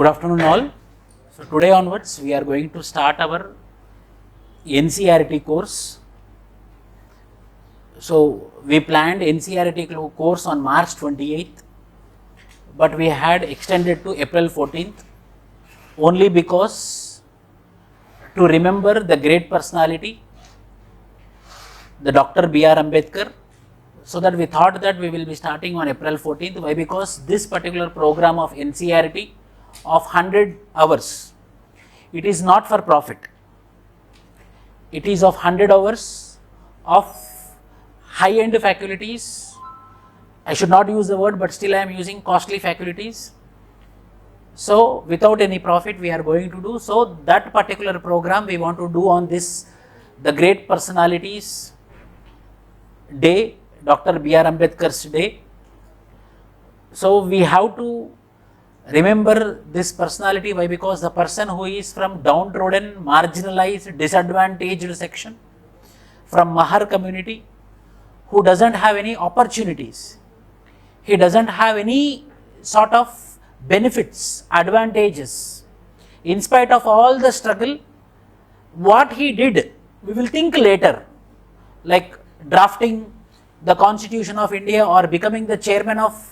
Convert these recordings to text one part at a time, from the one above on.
Good afternoon all. So today onwards we are going to start our NCERT course. So we planned NCERT course on March 28th, but we had extended to April 14th only because to remember the great personality, the Dr. B.R. Ambedkar, so that we thought that we will be starting on April 14th. Why? Because this particular program of NCERT of 100 hours, it is not for profit. It is of 100 hours of high-end faculties. I should not use the word, but still I am using costly faculties. So without any profit we are going to do. So that particular program we want to do on this, the great personalities day, Dr. B.R. Ambedkar's day. So we have to remember this personality. Why? Because the person who is from downtrodden, marginalized, disadvantaged section, from Mahar community, who doesn't have any opportunities, he doesn't have any sort of benefits, advantages. In spite of all the struggle, what he did, we will think later, like drafting the Constitution of India or becoming the chairman of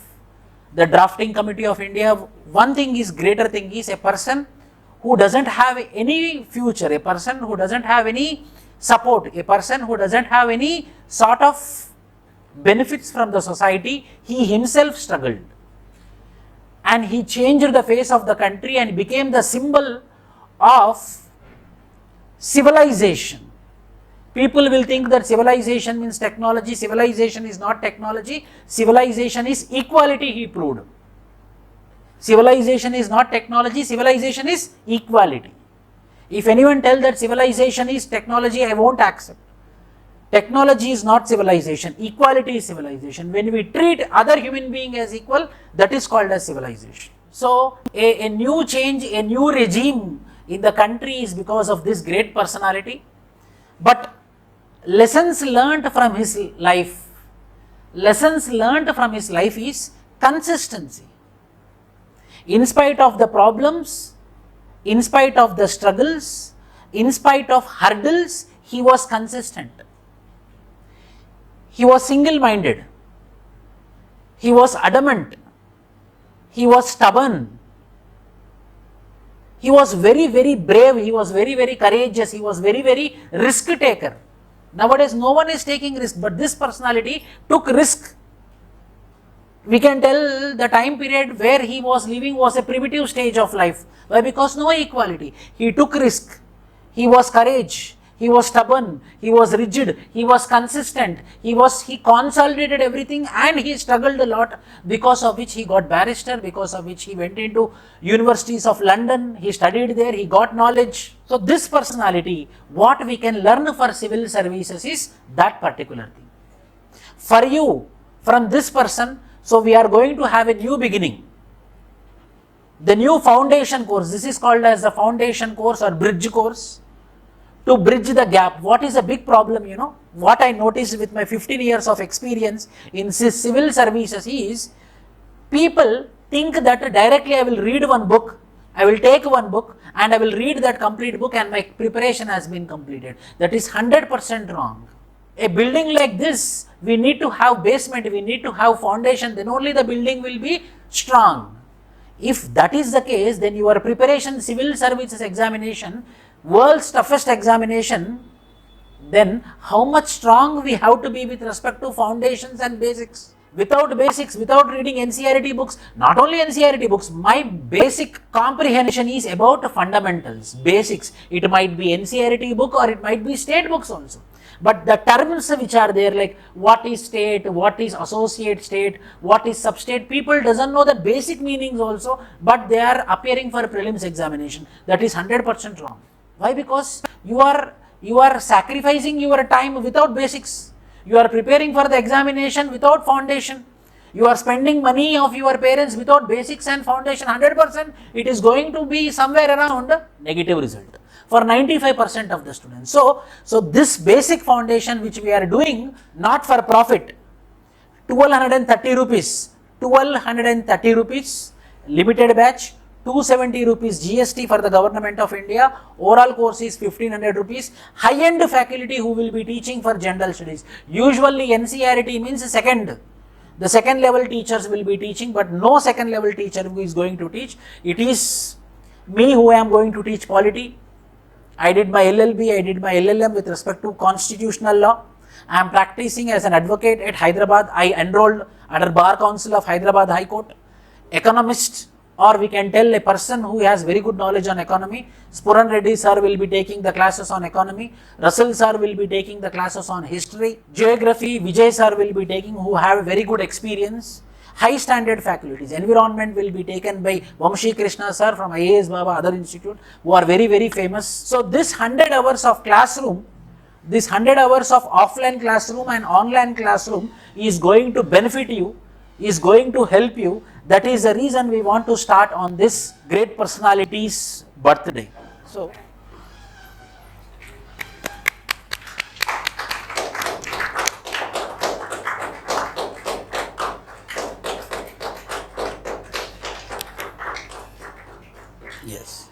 the drafting committee of India. One thing is, greater thing is a person who doesn't have any future, a person who doesn't have any support, a person who doesn't have any sort of benefits from the society. He himself struggled and he changed the face of the country and became the symbol of civilization. People will think that civilization means technology. Civilization is not technology. Civilization is equality, he proved. Civilization is not technology. Civilization is equality. If anyone tells that civilization is technology, I won't accept. Technology is not civilization. Equality is civilization. When we treat other human being as equal, that is called as civilization. So a new change, a new regime in the country is because of this great personality. But lessons learnt from his life, is consistency. In spite of the problems, in spite of the struggles, in spite of hurdles, he was consistent. He was single-minded. He was adamant. He was stubborn. He was very, very brave. He was very, very courageous. He was very, very risk taker. Nowadays, no one is taking risk, but this personality took risk. We can tell the time period where he was living was a primitive stage of life. Why? Because no equality. He took risk. He was courage. He was stubborn. He was rigid. He was consistent. He consolidated everything and he struggled a lot, because of which he got barrister, because of which he went into universities of London. He studied there. He got knowledge. So this personality, what we can learn for civil services is that particular thing. For you, from this person, so we are going to have a new beginning. The new foundation course, this is called as the foundation course or bridge course. To bridge the gap. What is a big problem, what I noticed with my 15 years of experience in civil services is, people think that directly I will read one book, I will take one book and I will read that complete book and my preparation has been completed. That is 100% wrong. A building like this, we need to have basement, we need to have foundation, then only the building will be strong. If that is the case, then your preparation, civil services examination, world's toughest examination, then how much strong we have to be with respect to foundations and basics. Without basics, without reading NCERT books, not only NCERT books, my basic comprehension is about fundamentals, basics. It might be NCERT book or it might be state books also. But the terms which are there, like what is state, what is associate state, what is substate, people doesn't know the basic meanings also, but they are appearing for prelims examination. That is 100% wrong. Why? Because you are sacrificing your time without basics. You are preparing for the examination without foundation. You are spending money of your parents without basics and foundation. 100% it is going to be somewhere around negative result for 95% of the students. So this basic foundation which we are doing, not for profit, 1230 rupees, limited batch, 270 rupees GST for the government of India. Overall course is 1500 rupees. High-end faculty who will be teaching for general studies. Usually NCERT means second. The second level teachers will be teaching, but no second level teacher who is going to teach. It is me who am going to teach polity. I did my LLB, I did my LLM with respect to constitutional law. I am practicing as an advocate at Hyderabad. I enrolled under Bar Council of Hyderabad High Court. Economist, or we can tell a person who has very good knowledge on economy. Spuran Reddy sir will be taking the classes on economy. Russell sir will be taking the classes on history. Geography, Vijay sir will be taking, who have very good experience. High standard faculties. Environment will be taken by Vamshi Krishna sir from IAS Baba other institute, who are very, very famous. So this 100 hours of classroom, this 100 hours of offline classroom and online classroom is going to benefit you, is going to help you. That is the reason we want to start on this great personality's birthday. So, yes.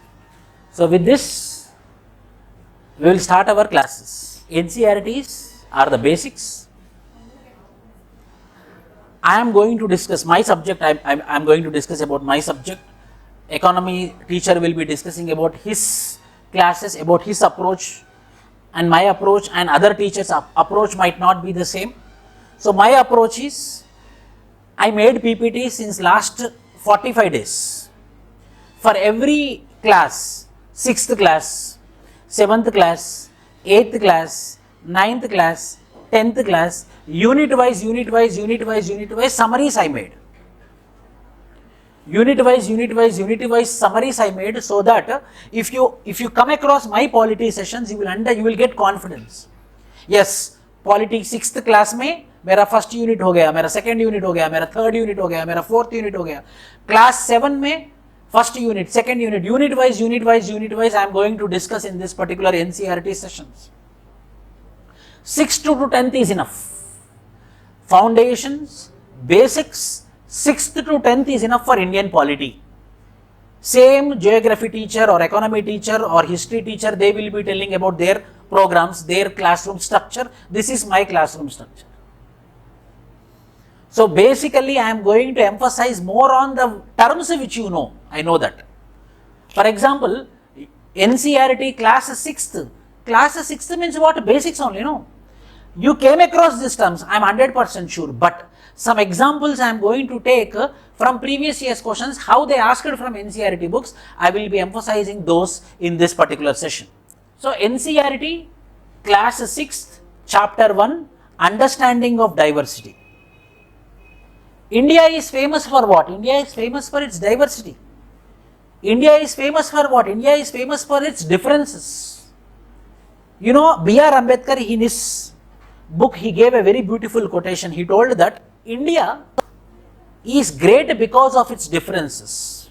So with this, we will start our classes. NCERTs are the basics. I am going to discuss my subject, I am going to discuss about my subject. Economy teacher will be discussing about his classes, about his approach, and my approach, and other teachers' approach might not be the same. So my approach is, I made PPT since last 45 days. For every class, 6th class, 7th class, 8th class, 9th class, 10th class, unit wise summaries I made. Unit wise summaries I made, so that if you come across my polity sessions, you will get confidence. Yes, polity 6th class में मेरा first unit हो गया, मेरा second unit हो गया, मेरा third unit हो गया, मेरा fourth unit हो गया. Class 7 में first unit, second unit, unit wise I am going to discuss in this particular NCERT sessions. 6th to 10th is enough. Foundations, basics, 6th to 10th is enough for Indian polity. Same geography teacher or economy teacher or history teacher, they will be telling about their programs, their classroom structure. This is my classroom structure. So basically I am going to emphasize more on the terms which you know. I know that. For example, NCERT class 6th. Class 6th means what? Basics only, no? You came across these terms, I am 100% sure, but some examples I am going to take from previous year's questions, how they asked from NCERT books. I will be emphasizing those in this particular session. So NCERT class 6th, chapter 1, understanding of diversity. India is famous for what? India is famous for its diversity. India is famous for what? India is famous for its differences. You know, B.R. Ambedkar in his book, he gave a very beautiful quotation. He told that India is great because of its differences.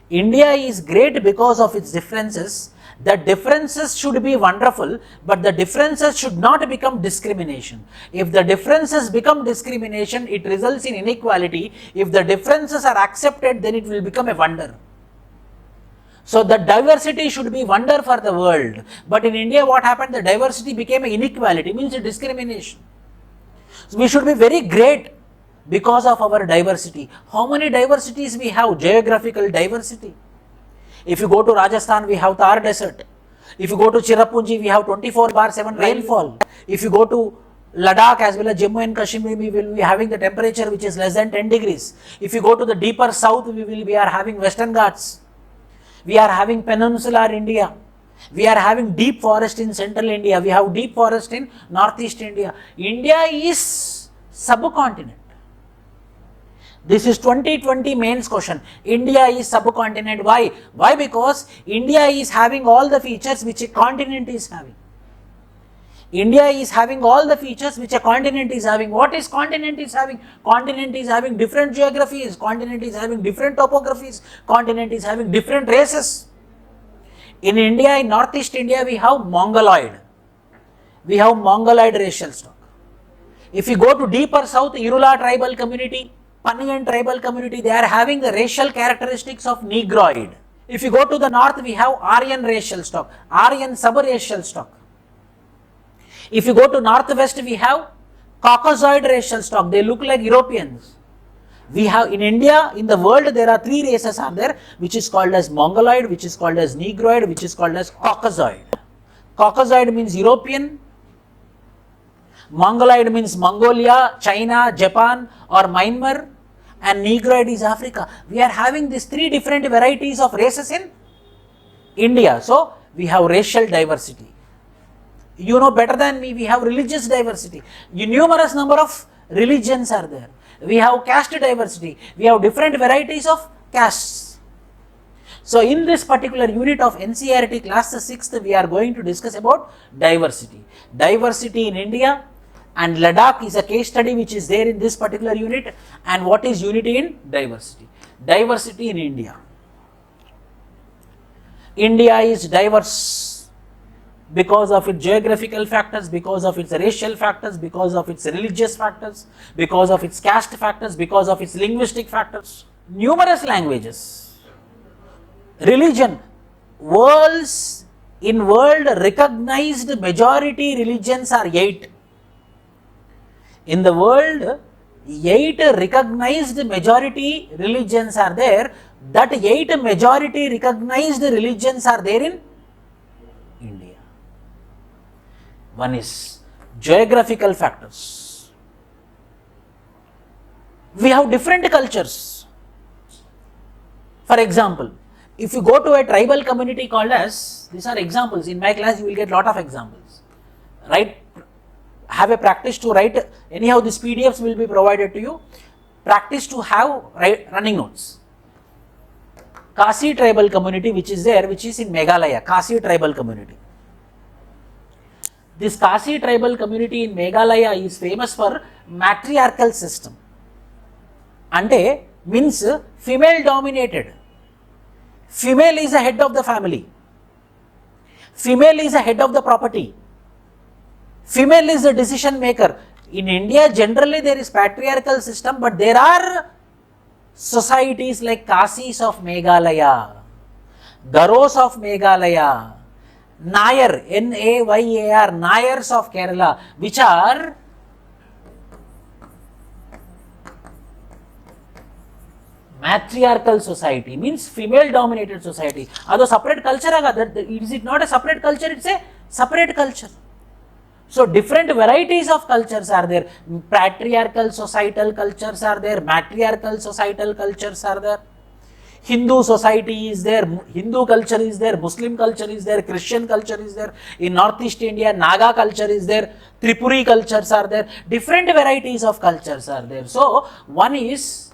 India is great because of its differences. The differences should be wonderful, but the differences should not become discrimination. If the differences become discrimination, it results in inequality. If the differences are accepted, then it will become a wonder. So the diversity should be wonder for the world. But in India, what happened? The diversity became an inequality, means a discrimination. So we should be very great because of our diversity. How many diversities we have? Geographical diversity. If you go to Rajasthan, we have Thar Desert. If you go to Cherrapunji, we have 24/7 rainfall. If you go to Ladakh as well as Jammu and Kashmir, we will be having the temperature which is less than 10 degrees. If you go to the deeper south, we are having Western Ghats. We are having peninsular India. We are having deep forest in central India. We have deep forest in northeast India. India is subcontinent. This is 2020 mains question. India is subcontinent. Why? Why? Because India is having all the features which a continent is having. India is having all the features which a continent is having. What is continent is having? Continent is having different geographies. Continent is having different topographies. Continent is having different races. In India, in northeast India, we have Mongoloid. We have Mongoloid racial stock. If you go to deeper south, Irula tribal community, Paniyan tribal community, they are having the racial characteristics of Negroid. If you go to the north, we have Aryan racial stock, Aryan subracial stock. If you go to northwest, we have Caucasoid racial stock, they look like Europeans. We have in India, in the world, there are three races are there, which is called as Mongoloid, which is called as Negroid, which is called as Caucasoid. Caucasoid means European, Mongoloid means Mongolia, China, Japan or Myanmar, and Negroid is Africa. We are having these three different varieties of races in India. So, we have racial diversity. You know better than me, we have religious diversity. Numerous number of religions are there. We have caste diversity. We have different varieties of castes. So, in this particular unit of NCERT class the 6th, we are going to discuss about diversity. Diversity in India, and Ladakh is a case study which is there in this particular unit, and what is unity in diversity. Diversity in India. India is diverse because of its geographical factors, because of its racial factors, because of its religious factors, because of its caste factors, because of its linguistic factors. Numerous languages, religion, in world recognized majority religions are 8. In the world, 8 recognized majority religions are there. That 8 majority recognized religions are there in India. One is geographical factors. We have different cultures. For example, if you go to a tribal community called as, these are examples, in my class you will get lot of examples, right? Have a practice to write, anyhow these PDFs will be provided to you, practice to have running notes. Kasi tribal community which is there, which is in Meghalaya, Kasi tribal community. This Kasi tribal community in Meghalaya is famous for matriarchal system. Ante means female dominated. Female is the head of the family. Female is the head of the property. Female is the decision maker. In India, generally there is patriarchal system, but there are societies like Kasis of Meghalaya, Garos of Meghalaya, Nayar, N-A-Y-A-R, Nayars of Kerala, which are matriarchal society, means female dominated society. Although separate culture, is it not a separate culture? It's a separate culture. So, different varieties of cultures are there. Patriarchal societal cultures are there, matriarchal societal cultures are there. Hindu society is there, Hindu culture is there, Muslim culture is there, Christian culture is there. In Northeast India, Naga culture is there, Tripuri cultures are there. Different varieties of cultures are there. So, one is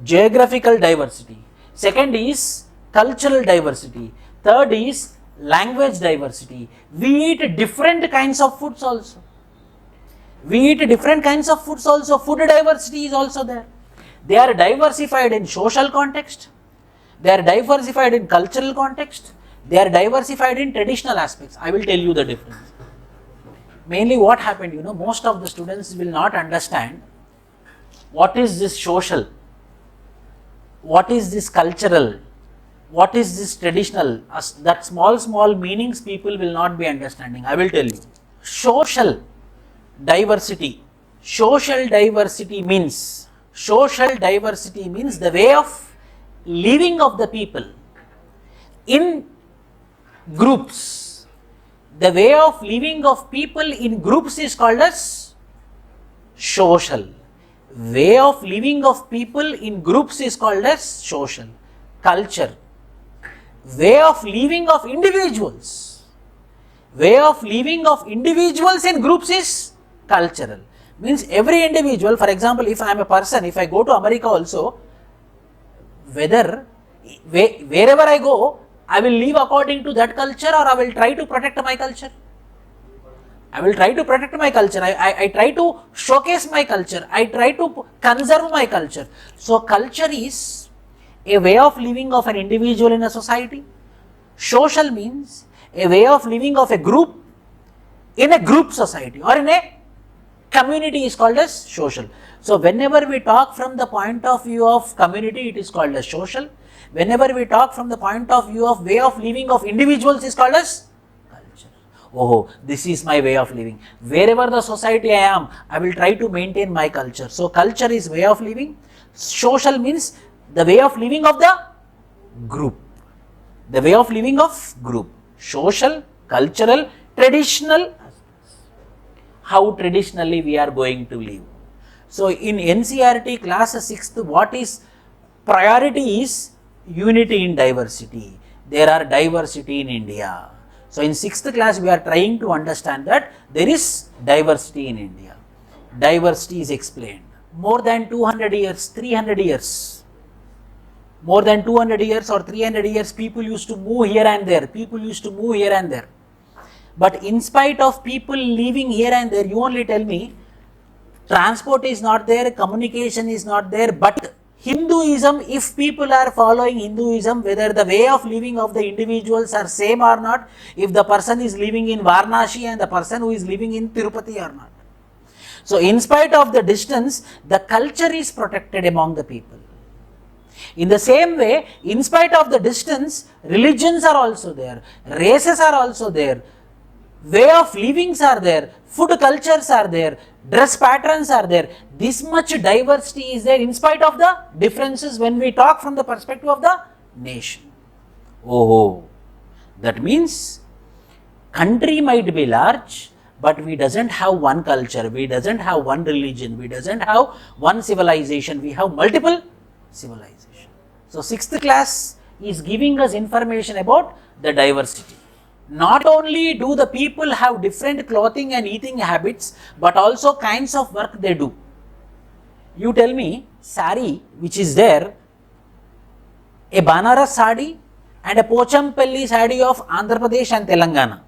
geographical diversity. Second is cultural diversity. Third is language diversity. We eat different kinds of foods also. Food diversity is also there. They are diversified in social context. They are diversified in cultural context. They are diversified in traditional aspects. I will tell you the difference. Mainly what happened, most of the students will not understand what is this social, what is this cultural, what is this traditional. That small meanings people will not be understanding. I will tell you. Social diversity means the way of living of the people in groups. The way of living of people in groups is called as social. Way of living of people in groups is called as social. Culture. Way of living of individuals. Way of living of individuals in groups is cultural. Means every individual, for example, if I am a person, if I go to America also, wherever I go, I will live according to that culture, or I will try to protect my culture. I will try to protect my culture. I try to showcase my culture. I try to conserve my culture. So, culture is a way of living of an individual in a society. Social means a way of living of a group in a group society or in a community is called as social. So whenever we talk from the point of view of community, it is called as social. Whenever we talk from the point of view of way of living of individuals, is called as culture. Oh, this is my way of living. Wherever the society I am, I will try to maintain my culture. So culture is way of living. Social means the way of living of the group. The way of living of group. Social, cultural, traditional. How traditionally we are going to live. So in NCERT class 6th, what is priority is unity in diversity. There are diversity in India. So in 6th class, we are trying to understand that there is diversity in India. Diversity is explained. More than 200 years, 300 years. More than 200 years or 300 years, people used to move here and there. People used to move here and there. But in spite of people living here and there, you only tell me, transport is not there, communication is not there, but Hinduism, if people are following Hinduism, whether the way of living of the individuals are same or not, if the person is living in Varanasi and the person who is living in Tirupati or not. So in spite of the distance, the culture is protected among the people. In the same way, in spite of the distance, religions are also there, races are also there, way of livings are there, food cultures are there, dress patterns are there. This much diversity is there in spite of the differences when we talk from the perspective of the nation. Oh, that means country might be large, but we doesn't have one culture, we doesn't have one religion, we doesn't have one civilization, we have multiple civilizations. So 6th class is giving us information about the diversity. Not only do the people have different clothing and eating habits, but also kinds of work they do. You tell me, sari which is there, a Banaras sari and a Pochampalli sari of Andhra Pradesh and Telangana.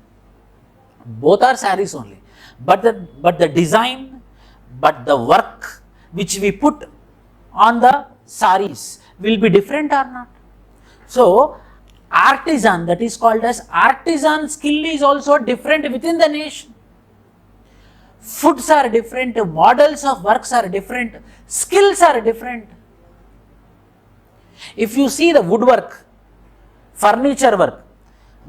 Both are saris only. But the design, but the work which we put on the saris will be different or not. So artisan, that is called as artisan skill, is also different within the nation. Foods are different, models of works are different, skills are different. If you see the woodwork, furniture work,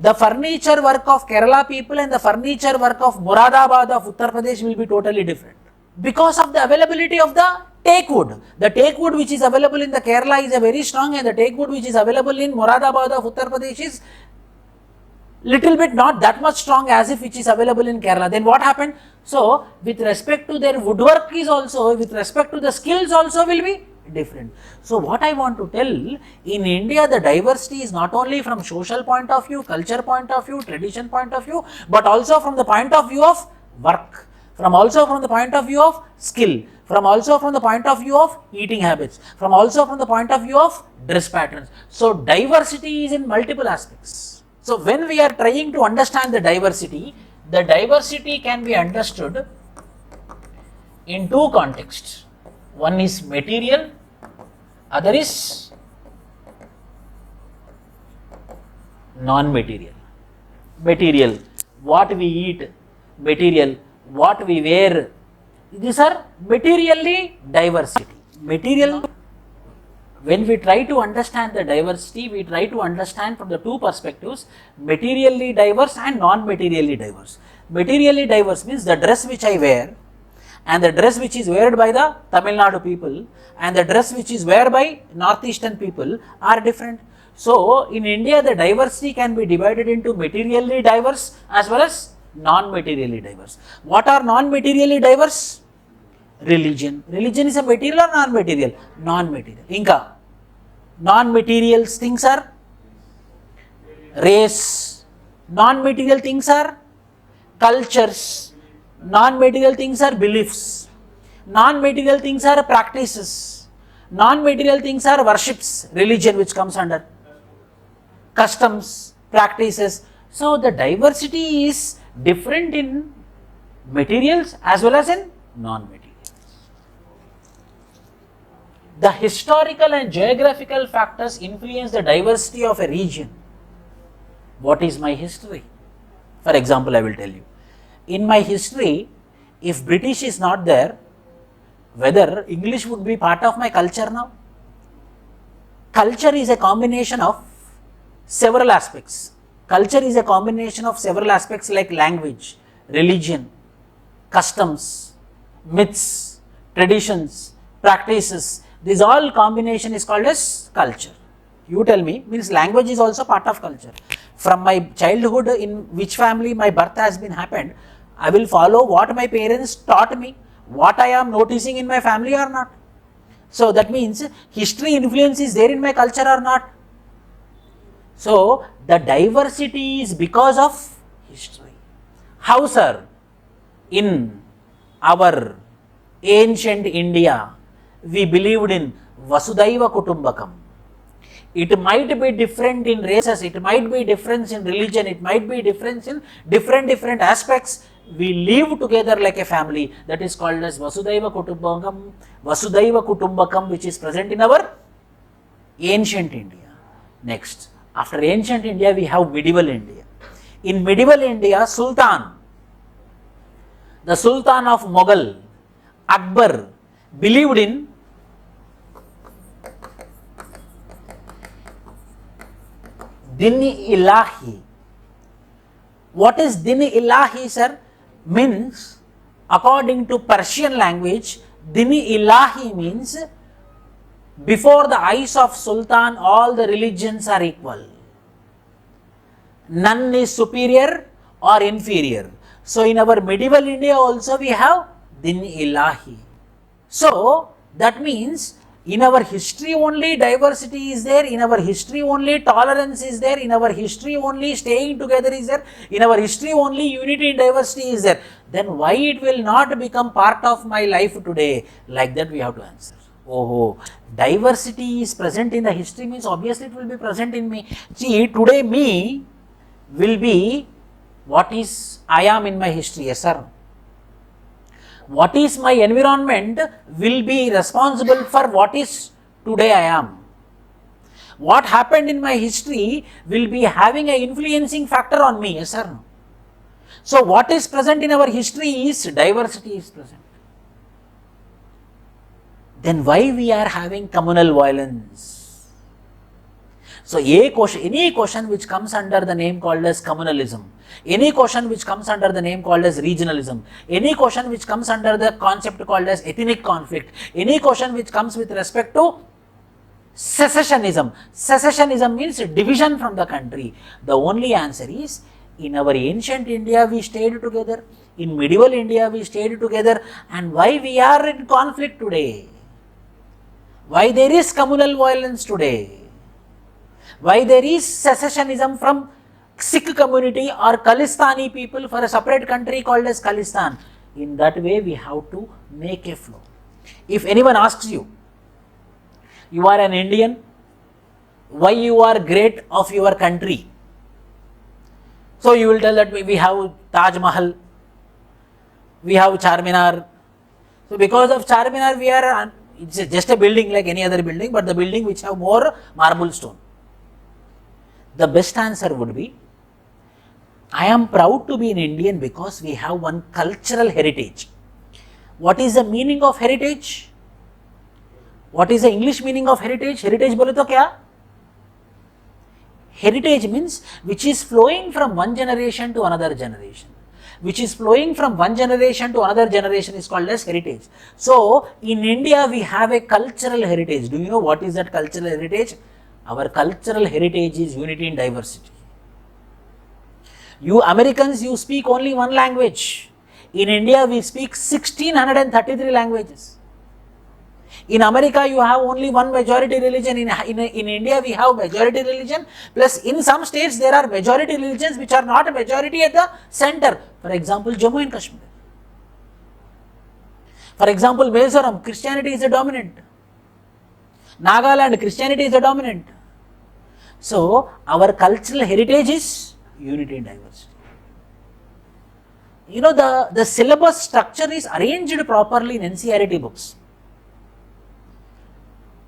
the furniture work of Kerala people and the furniture work of Moradabad of Uttar Pradesh will be totally different. Because of the availability of the teak wood. The teak wood which is available in the Kerala is a very strong, and the teak wood which is available in Moradabad of Uttar Pradesh is little bit not that much strong as if which is available in Kerala. Then what happened? So with respect to their woodwork is also, with respect to the skills also will be different. So what I want to tell, in India the diversity is not only from social point of view, culture point of view, tradition point of view, but also from the point of view of work, from also from the point of view of skill, from also from the point of view of eating habits, from also from the point of view of dress patterns. So diversity is in multiple aspects. So when we are trying to understand the diversity can be understood in two contexts. One is material, other is non-material. Material, what we eat, material, what we wear, these are materially diversity. Material, when we try to understand the diversity, we try to understand from the two perspectives, materially diverse and non-materially diverse. Materially diverse means the dress which I wear and the dress which is worn by the Tamil Nadu people and the dress which is worn by northeastern people are different. So in India the diversity can be divided into materially diverse as well as non-materially diverse. What are non-materially diverse? Religion. Religion is a material or non-material? Non-material. Inka. Non-material things are race. Non-material things are cultures. Non-material things are beliefs. Non-material things are practices. Non-material things are worships. Religion which comes under. Customs, practices. So the diversity is different in materials as well as in non-materials. The historical and geographical factors influence the diversity of a region. What is my history? For example, I will tell you. In my history, if British is not there, whether English would be part of my culture now. Culture is a combination of several aspects. Culture is a combination of several aspects like language, religion, customs, myths, traditions, practices. This all combination is called as culture. You tell me, means language is also part of culture. From my childhood, in which family my birth has been happened, I will follow what my parents taught me, what I am noticing in my family or not. So that means history influence is there in my culture or not. So the diversity is because of history. How, sir? In our ancient India, we believed in Vasudhaiva Kutumbakam. It might be different in races, it might be different in religion, it might be different in different aspects. We live together like a family. That is called as Vasudhaiva Kutumbakam, which is present in our ancient India. Next, after ancient India, we have medieval India. In medieval India, the Sultan of Mughal, Akbar, believed in Din-i-Ilahi. What is Din-i-Ilahi, sir? Means, according to Persian language, Din-i-Ilahi means before the eyes of Sultan, all the religions are equal. None is superior or inferior. So in our medieval India also we have Din-i-Ilahi. So that means in our history only diversity is there, in our history only tolerance is there, in our history only staying together is there, in our history only unity in diversity is there. Then why it will not become part of my life today? Like that we have to answer. Oh, diversity is present in the history means obviously it will be present in me. See, today me will be what is I am in my history, yes sir. What is my environment will be responsible for what is today I am. What happened in my history will be having an influencing factor on me, yes sir. So what is present in our history is diversity is present. Then why we are having communal violence? So any question which comes under the name called as communalism, any question which comes under the name called as regionalism, any question which comes under the concept called as ethnic conflict, any question which comes with respect to secessionism. Secessionism means division from the country. The only answer is, in our ancient India we stayed together, in medieval India we stayed together, and why we are in conflict today? Why there is communal violence today? Why there is secessionism from Sikh community or Khalistani people for a separate country called as Khalistan? In that way we have to make a flow. If anyone asks you, you are an Indian, why you are great of your country? So you will tell that we have Taj Mahal, we have Charminar. So because of Charminar we are, it's just a building like any other building, but the building which have more marble stone. The best answer would be, I am proud to be an Indian because we have one cultural heritage. What is the meaning of heritage? What is the English meaning of heritage? Heritage bole to kya? Heritage means which is flowing from one generation to another generation. Which is flowing from one generation to another generation is called as heritage. So in India we have a cultural heritage. Do you know what is that cultural heritage? Our cultural heritage is unity in diversity. You Americans, you speak only one language. In India, we speak 1633 languages. In America, you have only one majority religion. In India, we have majority religion. Plus, in some states, there are majority religions which are not a majority at the center. For example, Jammu and Kashmir. For example, Mizoram, Christianity is the dominant. Nagaland, Christianity is the dominant. So, our cultural heritage is unity and diversity. You know, the syllabus structure is arranged properly in NCERT books.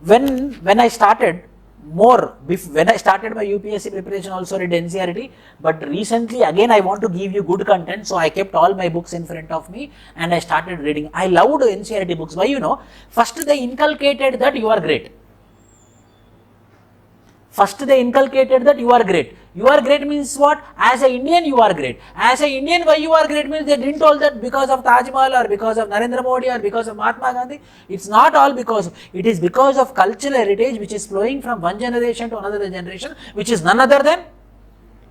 When I started, more. When I started my UPSC preparation also read NCERT, but recently again I want to give you good content, so I kept all my books in front of me and I started reading. I loved NCERT books. Why? First they inculcated that you are great. First they inculcated that you are great. You are great means what? As an Indian you are great. As an Indian, why you are great means they didn't tell that because of Taj Mahal or because of Narendra Modi or because of Mahatma Gandhi. It's not all because. It is because of cultural heritage which is flowing from one generation to another generation, which is none other than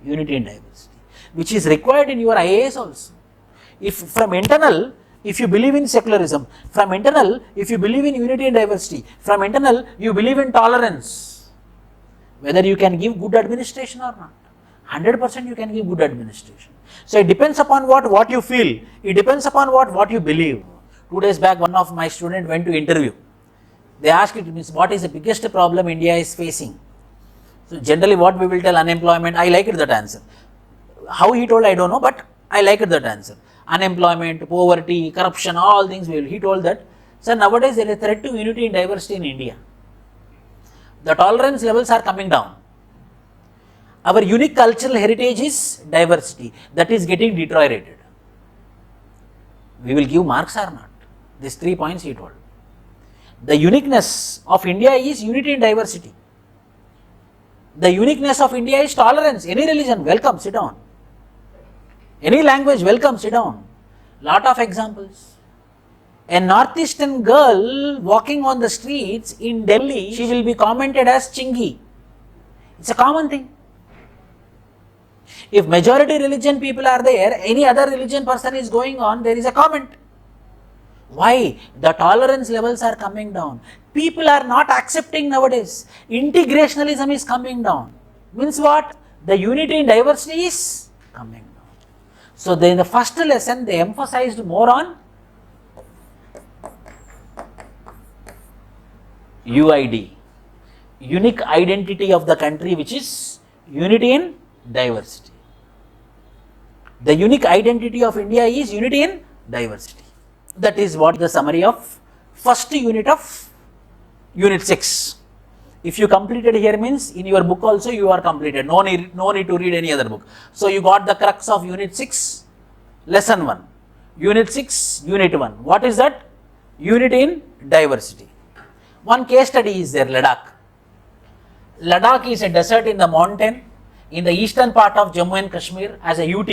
unity and diversity, which is required in your IAS also. If from internal, if you believe in secularism, from internal, if you believe in unity and diversity, from internal, you believe in tolerance, whether you can give good administration or not. 100% you can give good administration. So it depends upon what you feel. It depends upon what you believe. 2 days back, one of my students went to interview. They asked it, means what is the biggest problem India is facing? So generally what we will tell, unemployment. I liked that answer. How he told, I don't know, but I liked that answer. Unemployment, poverty, corruption, all things. He told that, sir, nowadays there is a threat to unity and diversity in India. The tolerance levels are coming down. Our unique cultural heritage is diversity, that is getting deteriorated. We will give marks or not? These 3 points he told. The uniqueness of India is unity and diversity. The uniqueness of India is tolerance. Any religion, welcome, sit down. Any language, welcome, sit down. Lot of examples. A northeastern girl walking on the streets in Delhi, she will be commented as Chingi. It's a common thing. If majority religion people are there, any other religion person is going on, there is a comment. Why? The tolerance levels are coming down. People are not accepting nowadays. Integrationalism is coming down. Means what? The unity and diversity is coming down. So in the first lesson, they emphasized more on UID, unique identity of the country, which is unity in diversity. The unique identity of India is unity in diversity. That is what the summary of first unit of unit 6. If you completed here means in your book also you are completed. No need to read any other book. So you got the crux of unit 6, lesson 1. Unit 6, unit 1. What is that? Unity in diversity. One case study is there, Ladakh. Ladakh is a desert in the mountain in the eastern part of Jammu and Kashmir as a UT.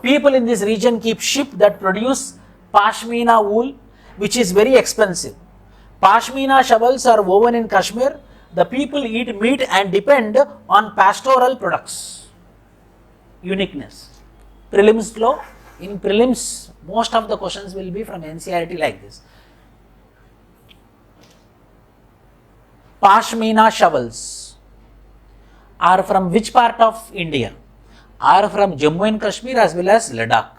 People in this region keep sheep that produce pashmina wool, which is very expensive. Pashmina shawls are woven in Kashmir. The people eat meat and depend on pastoral products. Uniqueness. Prelims law. In prelims, most of the questions will be from NCERT like this. Pashmina shawls are from which part of India? Are from Jammu and Kashmir as well as Ladakh.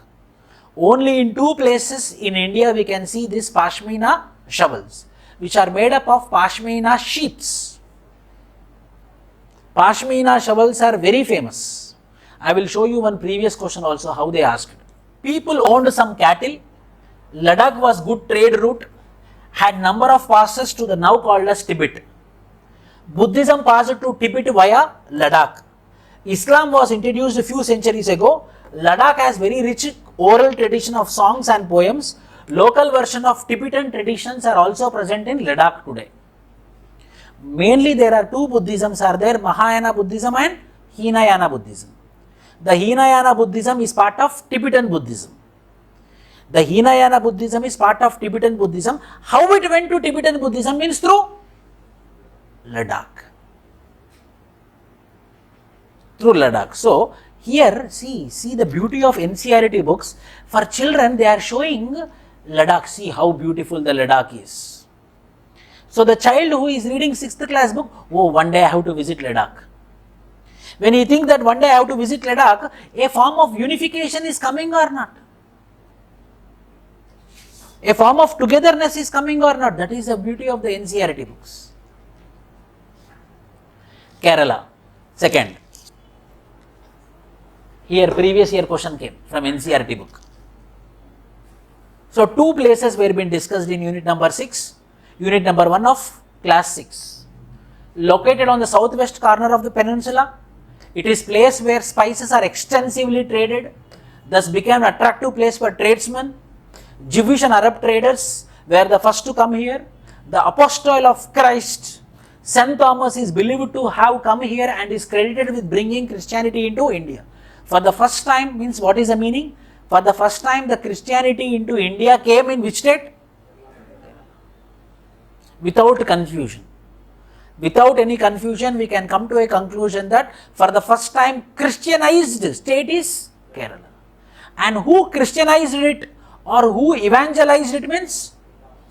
Only in 2 places in India we can see this pashmina shawls, which are made up of pashmina sheeps. Pashmina shawls are very famous. I will show you one previous question also how they asked. People owned some cattle. Ladakh was good trade route, had number of passes to the now called as Tibet. Buddhism passed to Tibet via Ladakh. Islam was introduced a few centuries ago. Ladakh has very rich oral tradition of songs and poems. Local version of Tibetan traditions are also present in Ladakh today. Mainly there are 2 Buddhisms are there, Mahayana Buddhism and Hinayana Buddhism. The Hinayana Buddhism is part of Tibetan Buddhism. The Hinayana Buddhism is part of Tibetan Buddhism. How it went to Tibetan Buddhism means through Ladakh. Through Ladakh. So here see the beauty of NCERT books. For children they are showing Ladakh. See how beautiful the Ladakh is. So the child who is reading 6th class book, oh, one day I have to visit Ladakh. When you think that one day I have to visit Ladakh, a form of unification is coming or not? A form of togetherness is coming or not? That is the beauty of the NCERT books. Kerala, second. Here previous year question came from NCERT book. So 2 places were being discussed in unit number 6, unit number 1 of class 6. located on the southwest corner of the peninsula. It is place where spices are extensively traded, thus became an attractive place for tradesmen. Jewish and Arab traders were the first to come here. The apostle of Christ, St. Thomas, is believed to have come here and is credited with bringing Christianity into India. For the first time means what is the meaning? For the first time the Christianity into India came in which state? Without confusion. Without any confusion, we can come to a conclusion that for the first time Christianized state is Kerala. And who Christianized it or who evangelized it means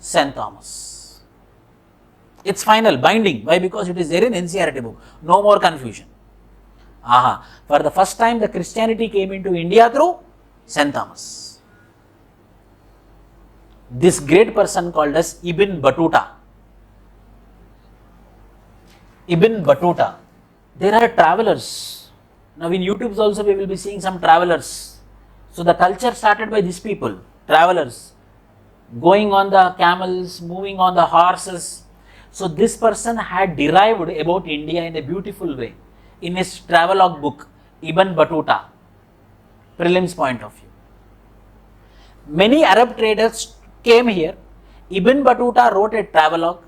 St. Thomas. It's final, binding. Why? Because it is there in Ncert book. No more confusion. For the first time the Christianity came into India through St. Thomas. This great person called as Ibn Battuta. Ibn Battuta. There are travelers. Now in YouTube also we will be seeing some travelers. So the culture started by these people, travelers, going on the camels, moving on the horses. So this person had derived about India in a beautiful way in his travelogue book, Ibn Battuta, prelims point of view. Many Arab traders came here. Ibn Battuta wrote a travelogue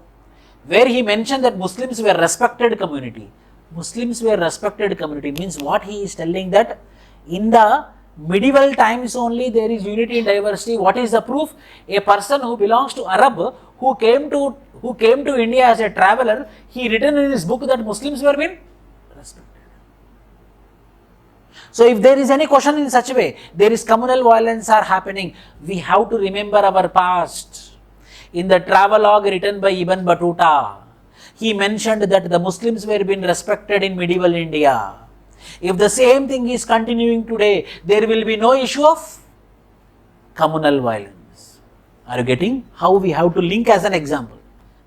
where he mentioned that Muslims were respected community. Muslims were respected community means what he is telling that in the medieval times only there is unity in diversity. What is the proof? A person who belongs to Arab who came to India as a traveler, he written in his book that Muslims were being respected. So if there is any question in such a way, there is communal violence are happening, we have to remember our past. In the travelogue written by Ibn Battuta, he mentioned that the Muslims were being respected in medieval India. If the same thing is continuing today, there will be no issue of communal violence. Are you getting how we have to link as an example?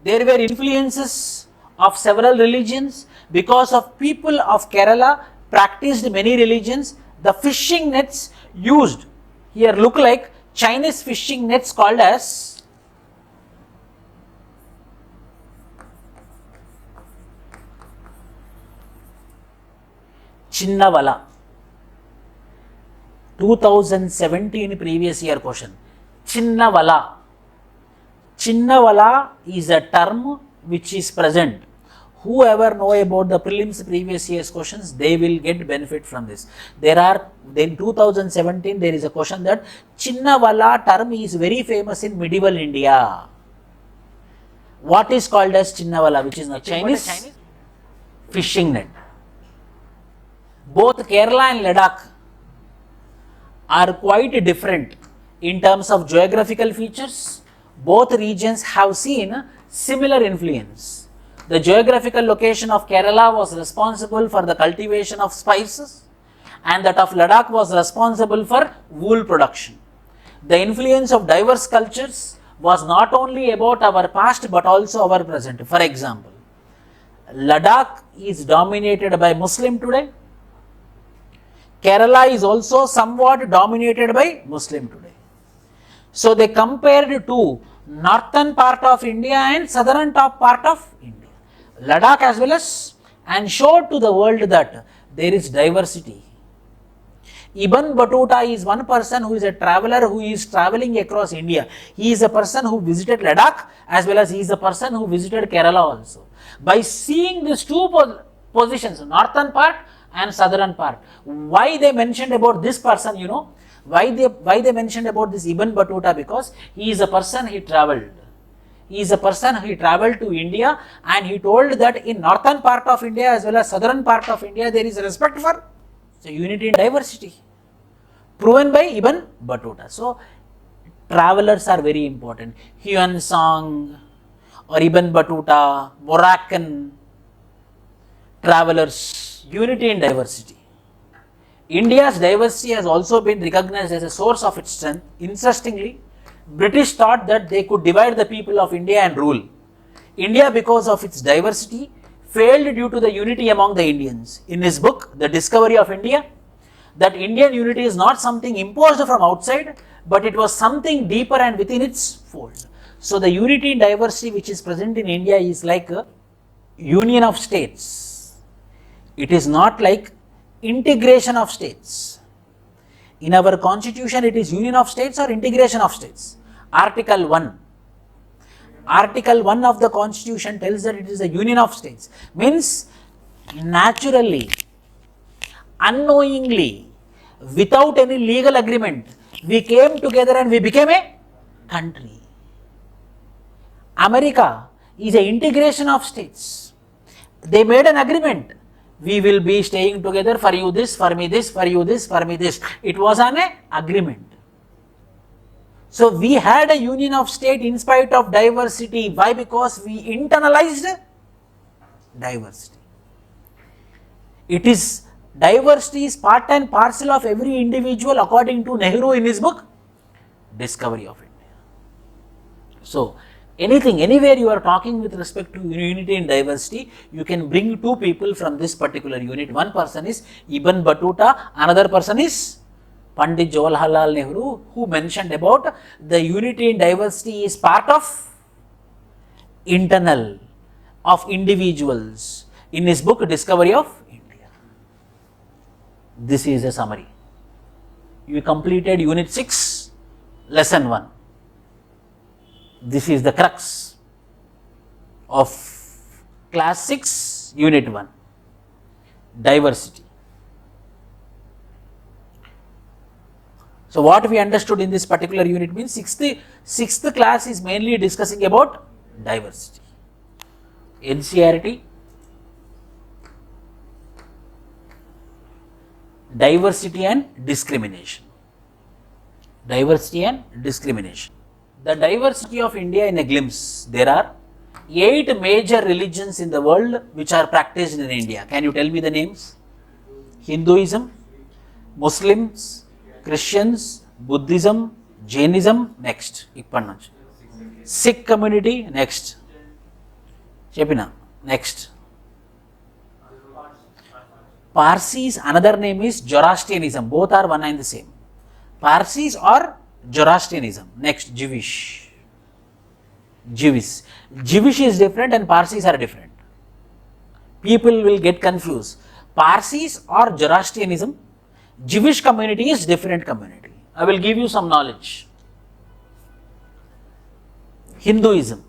There were influences of several religions because of people of Kerala practiced many religions. The fishing nets used here look like Chinese fishing nets called as Chinnavala. 2017 previous year question. Chinnavala. Chinnavala is a term which is present. Whoever know about the prelims previous year's questions, they will get benefit from this. In 2017 there is a question that Chinnavala term is very famous in medieval India. What is called as Chinnavala, which is a Chinese fishing net. Both Kerala and Ladakh are quite different in terms of geographical features. Both regions have seen similar influence. The geographical location of Kerala was responsible for the cultivation of spices and that of Ladakh was responsible for wool production. The influence of diverse cultures was not only about our past but also our present. For example, Ladakh is dominated by Muslim today. Kerala is also somewhat dominated by Muslim today. So they compared to northern part of India and southern top part of India, Ladakh as well as, and showed to the world that there is diversity. Ibn Battuta is one person who is a traveler who is traveling across India. He is a person who visited Ladakh as well as he is a person who visited Kerala also. By seeing these two positions, northern part and southern part, why they mentioned about this person, you know, why they mentioned about this Ibn Battuta? Because he is a person, he traveled. He is a person who traveled to India and he told that in northern part of India as well as southern part of India there is respect for unity and diversity, proven by Ibn Battuta. So travelers are very important. Huan Song or Ibn Battuta, Moroccan travelers, unity and diversity. India's diversity has also been recognized as a source of its strength. Interestingly, British thought that they could divide the people of India and rule. India, because of its diversity, failed due to the unity among the Indians. In his book, The Discovery of India, that Indian unity is not something imposed from outside, but it was something deeper and within its fold. So the unity and diversity which is present in India is like union of states. It is not like integration of states. In our constitution, it is union of states or integration of states. Article 1. Article 1 of the constitution tells that it is a union of states. Means naturally, unknowingly, without any legal agreement, we came together and we became a country. America is an integration of states. They made an agreement. We will be staying together, for you this, for me this, for you this, for me this. It was an agreement. So we had a union of state in spite of diversity. Why? Because we internalized diversity. It is, diversity is part and parcel of every individual according to Nehru in his book, Discovery of India. So anything, anywhere you are talking with respect to unity and diversity, you can bring two people from this particular unit. One person is Ibn Battuta, another person is Pandit Jawaharlal Nehru, who mentioned about the unity and diversity is part of internal of individuals in his book Discovery of India. This is a summary. You completed unit 6, lesson 1. This is the crux of class 6, unit 1, diversity. So what we understood in this particular unit means sixth class is mainly discussing about diversity. Ncert, diversity and discrimination. Diversity and discrimination. The diversity of India in a glimpse. There are 8 major religions in the world which are practiced in India. Can you tell me the names? Hinduism, Muslims, Christians, Buddhism, Jainism, next. Sikh community, next. Chepina, next. Parsis, another name is Zoroastrianism. Both are one and the same. Parsis or Zoroastrianism. Next, Jewish. Jewish is different and Parsis are different. People will get confused. Parsis or Zoroastrianism, Jewish community is different community. I will give you some knowledge. Hinduism,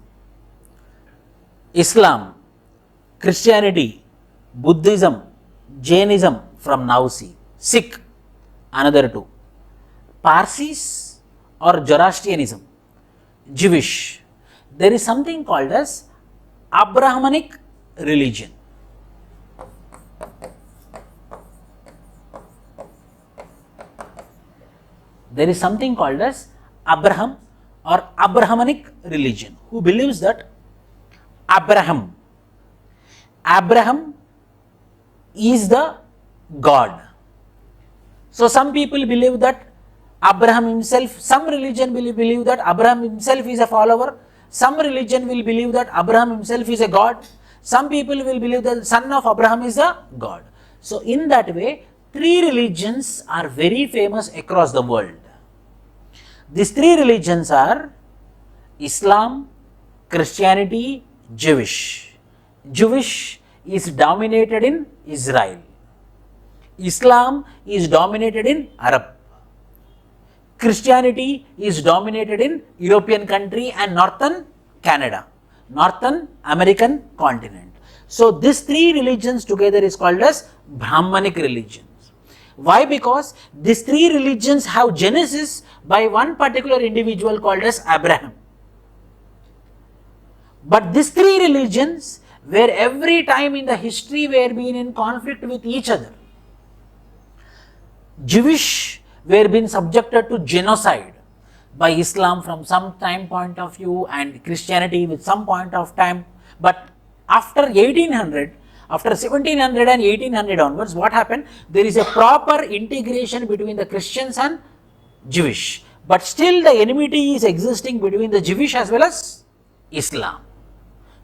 Islam, Christianity, Buddhism, Jainism, from now see. Sikh, another 2. Parsis or Zoroastrianism, Jewish. There is something called as Abrahamic religion. There is something called as Abraham or Abrahamic religion, who believes that Abraham is the God. So some people believe that Abraham himself, some religion will believe that Abraham himself is a follower, some religion will believe that Abraham himself is a God, some people will believe that the son of Abraham is a God. So in that way, 3 religions are very famous across the world. These 3 religions are Islam, Christianity, Jewish. Jewish is dominated in Israel. Islam is dominated in Arab. Christianity is dominated in European country and northern Canada, northern American continent. So these 3 religions together is called as Brahmanic religions. Why? Because these 3 religions have genesis by one particular individual called as Abraham. But these 3 religions were every time in the history were being in conflict with each other. Jewish were being subjected to genocide by Islam from some time point of view and Christianity with some point of time. But after 1800, after 1700 and 1800 onwards, what happened? There is a proper integration between the Christians and Jewish. But still the enmity is existing between the Jewish as well as Islam.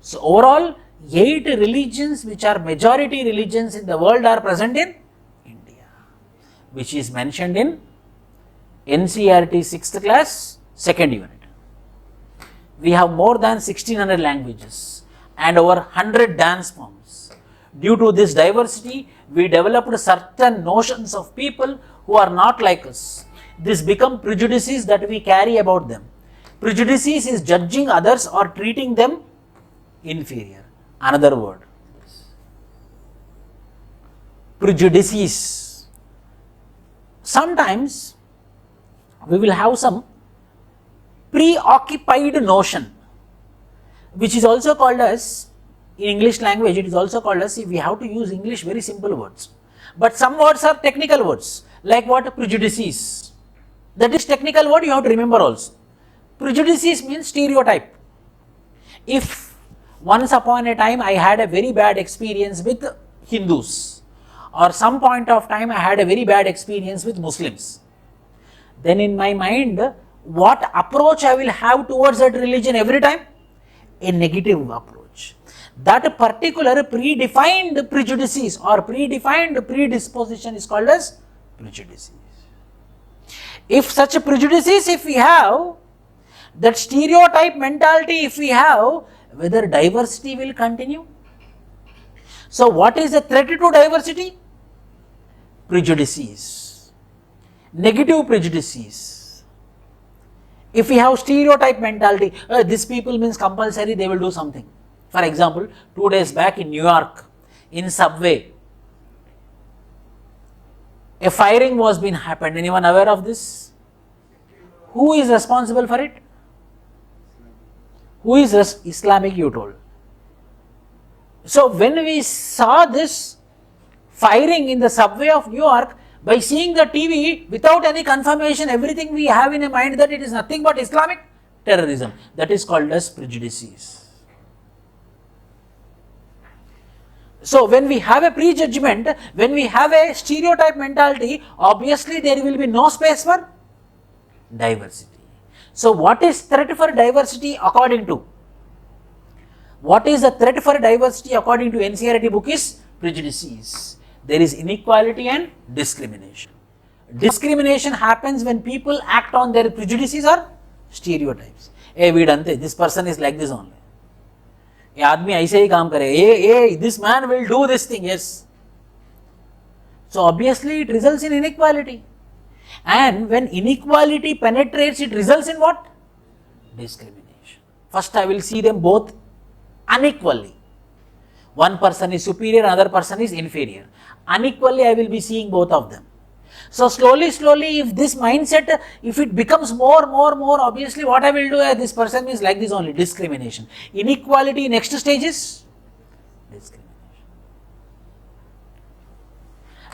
So overall, 8 religions which are majority religions in the world are present in India, which is mentioned in Ncert 6th class, 2nd unit. We have more than 1600 languages and over 100 dance forms. Due to this diversity, we developed certain notions of people who are not like us. This become prejudices that we carry about them. Prejudices is judging others or treating them inferior. Another word. Prejudices. Sometimes we will have some preoccupied notion, which is also called as, in English language, it is also called as, we have to use English very simple words. But some words are technical words, like what? Prejudices. That is technical word, you have to remember also. Prejudices means stereotype. If once upon a time I had a very bad experience with Hindus, or some point of time I had a very bad experience with Muslims, then in my mind, what approach I will have towards that religion every time? A negative approach. That particular predefined prejudices or predefined predisposition is called as prejudices. If such prejudices, if we have, that stereotype mentality if we have, whether diversity will continue? So what is the threat to diversity? Prejudices, negative prejudices. If we have stereotype mentality, this people means compulsory they will do something. For example, 2 days back in New York, in subway, a firing was been happened. Anyone aware of this? Who is responsible for it? Who is Islamic, you told. So when we saw this firing in the subway of New York, by seeing the TV without any confirmation, everything we have in a mind that it is nothing but Islamic terrorism. That is called as prejudices. So when we have a prejudgment, when we have a stereotype mentality, obviously there will be no space for diversity. So what is threat for diversity according to? What is the threat for diversity according to Ncert book is prejudices. There is inequality and discrimination. Discrimination happens when people act on their prejudices or stereotypes. Hey, this person is like this only. This man will do this thing, yes. So obviously it results in inequality. And when inequality penetrates, it results in what? Discrimination. First I will see them both unequally. One person is superior, another person is inferior. Unequally I will be seeing both of them. So slowly, if this mindset, if it becomes more, obviously what I will do, this person is like this only, discrimination. Inequality, next stage is discrimination.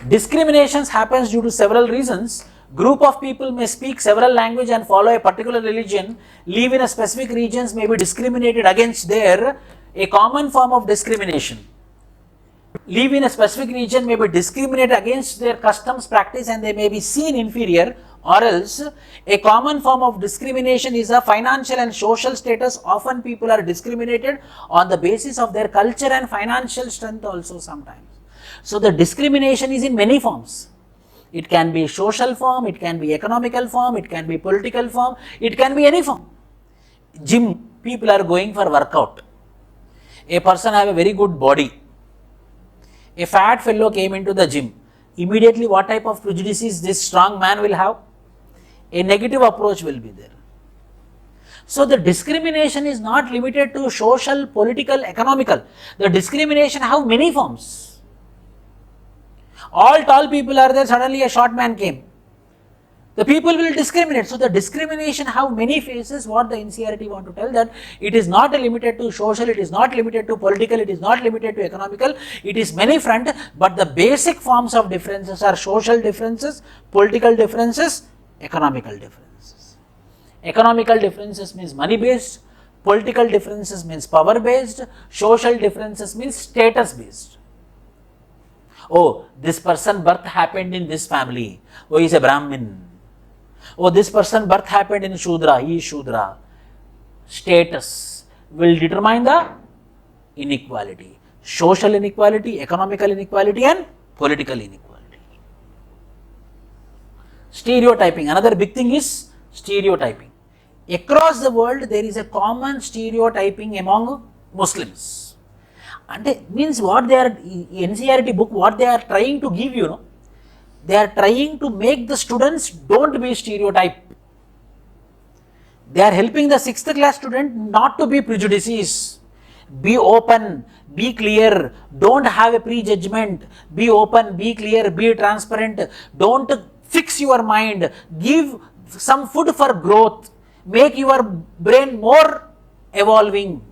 Discriminations happens due to several reasons. Group of people may speak several languages and follow a particular religion, live in a specific regions, may be discriminated against there, a common form of discrimination. Live in a specific region may be discriminated against their customs, practice, and they may be seen inferior, or else a common form of discrimination is a financial and social status. Often people are discriminated on the basis of their culture and financial strength also sometimes. So the discrimination is in many forms. It can be social form, it can be economical form, it can be political form, it can be any form. Gym, people are going for workout. A person have a very good body. A fat fellow came into the gym. Immediately what type of prejudices this strong man will have? A negative approach will be there. So the discrimination is not limited to social, political, economical. The discrimination have many forms. All tall people are there, suddenly a short man came. The people will discriminate. So the discrimination have many faces. What the Ncert want to tell, that it is not limited to social, it is not limited to political, it is not limited to economical, it is many front, but the basic forms of differences are social differences, political differences, economical differences. Economical differences means money based, political differences means power based, social differences means status based. Oh, this person birth happened in this family. Oh, he is a Brahmin. Oh, this person birth happened in Shudra, he is Shudra. Status will determine the inequality. Social inequality, economical inequality and political inequality. Stereotyping, another big thing is stereotyping. Across the world there is a common stereotyping among Muslims. Ante means what they are, NCERT book, what they are trying to give, you know, they are trying to make the students don't be stereotype. They are helping the 6th class student not to be prejudices. Be open, be clear, don't have a prejudgment, be open, be clear, be transparent, don't fix your mind, give some food for growth, make your brain more evolving.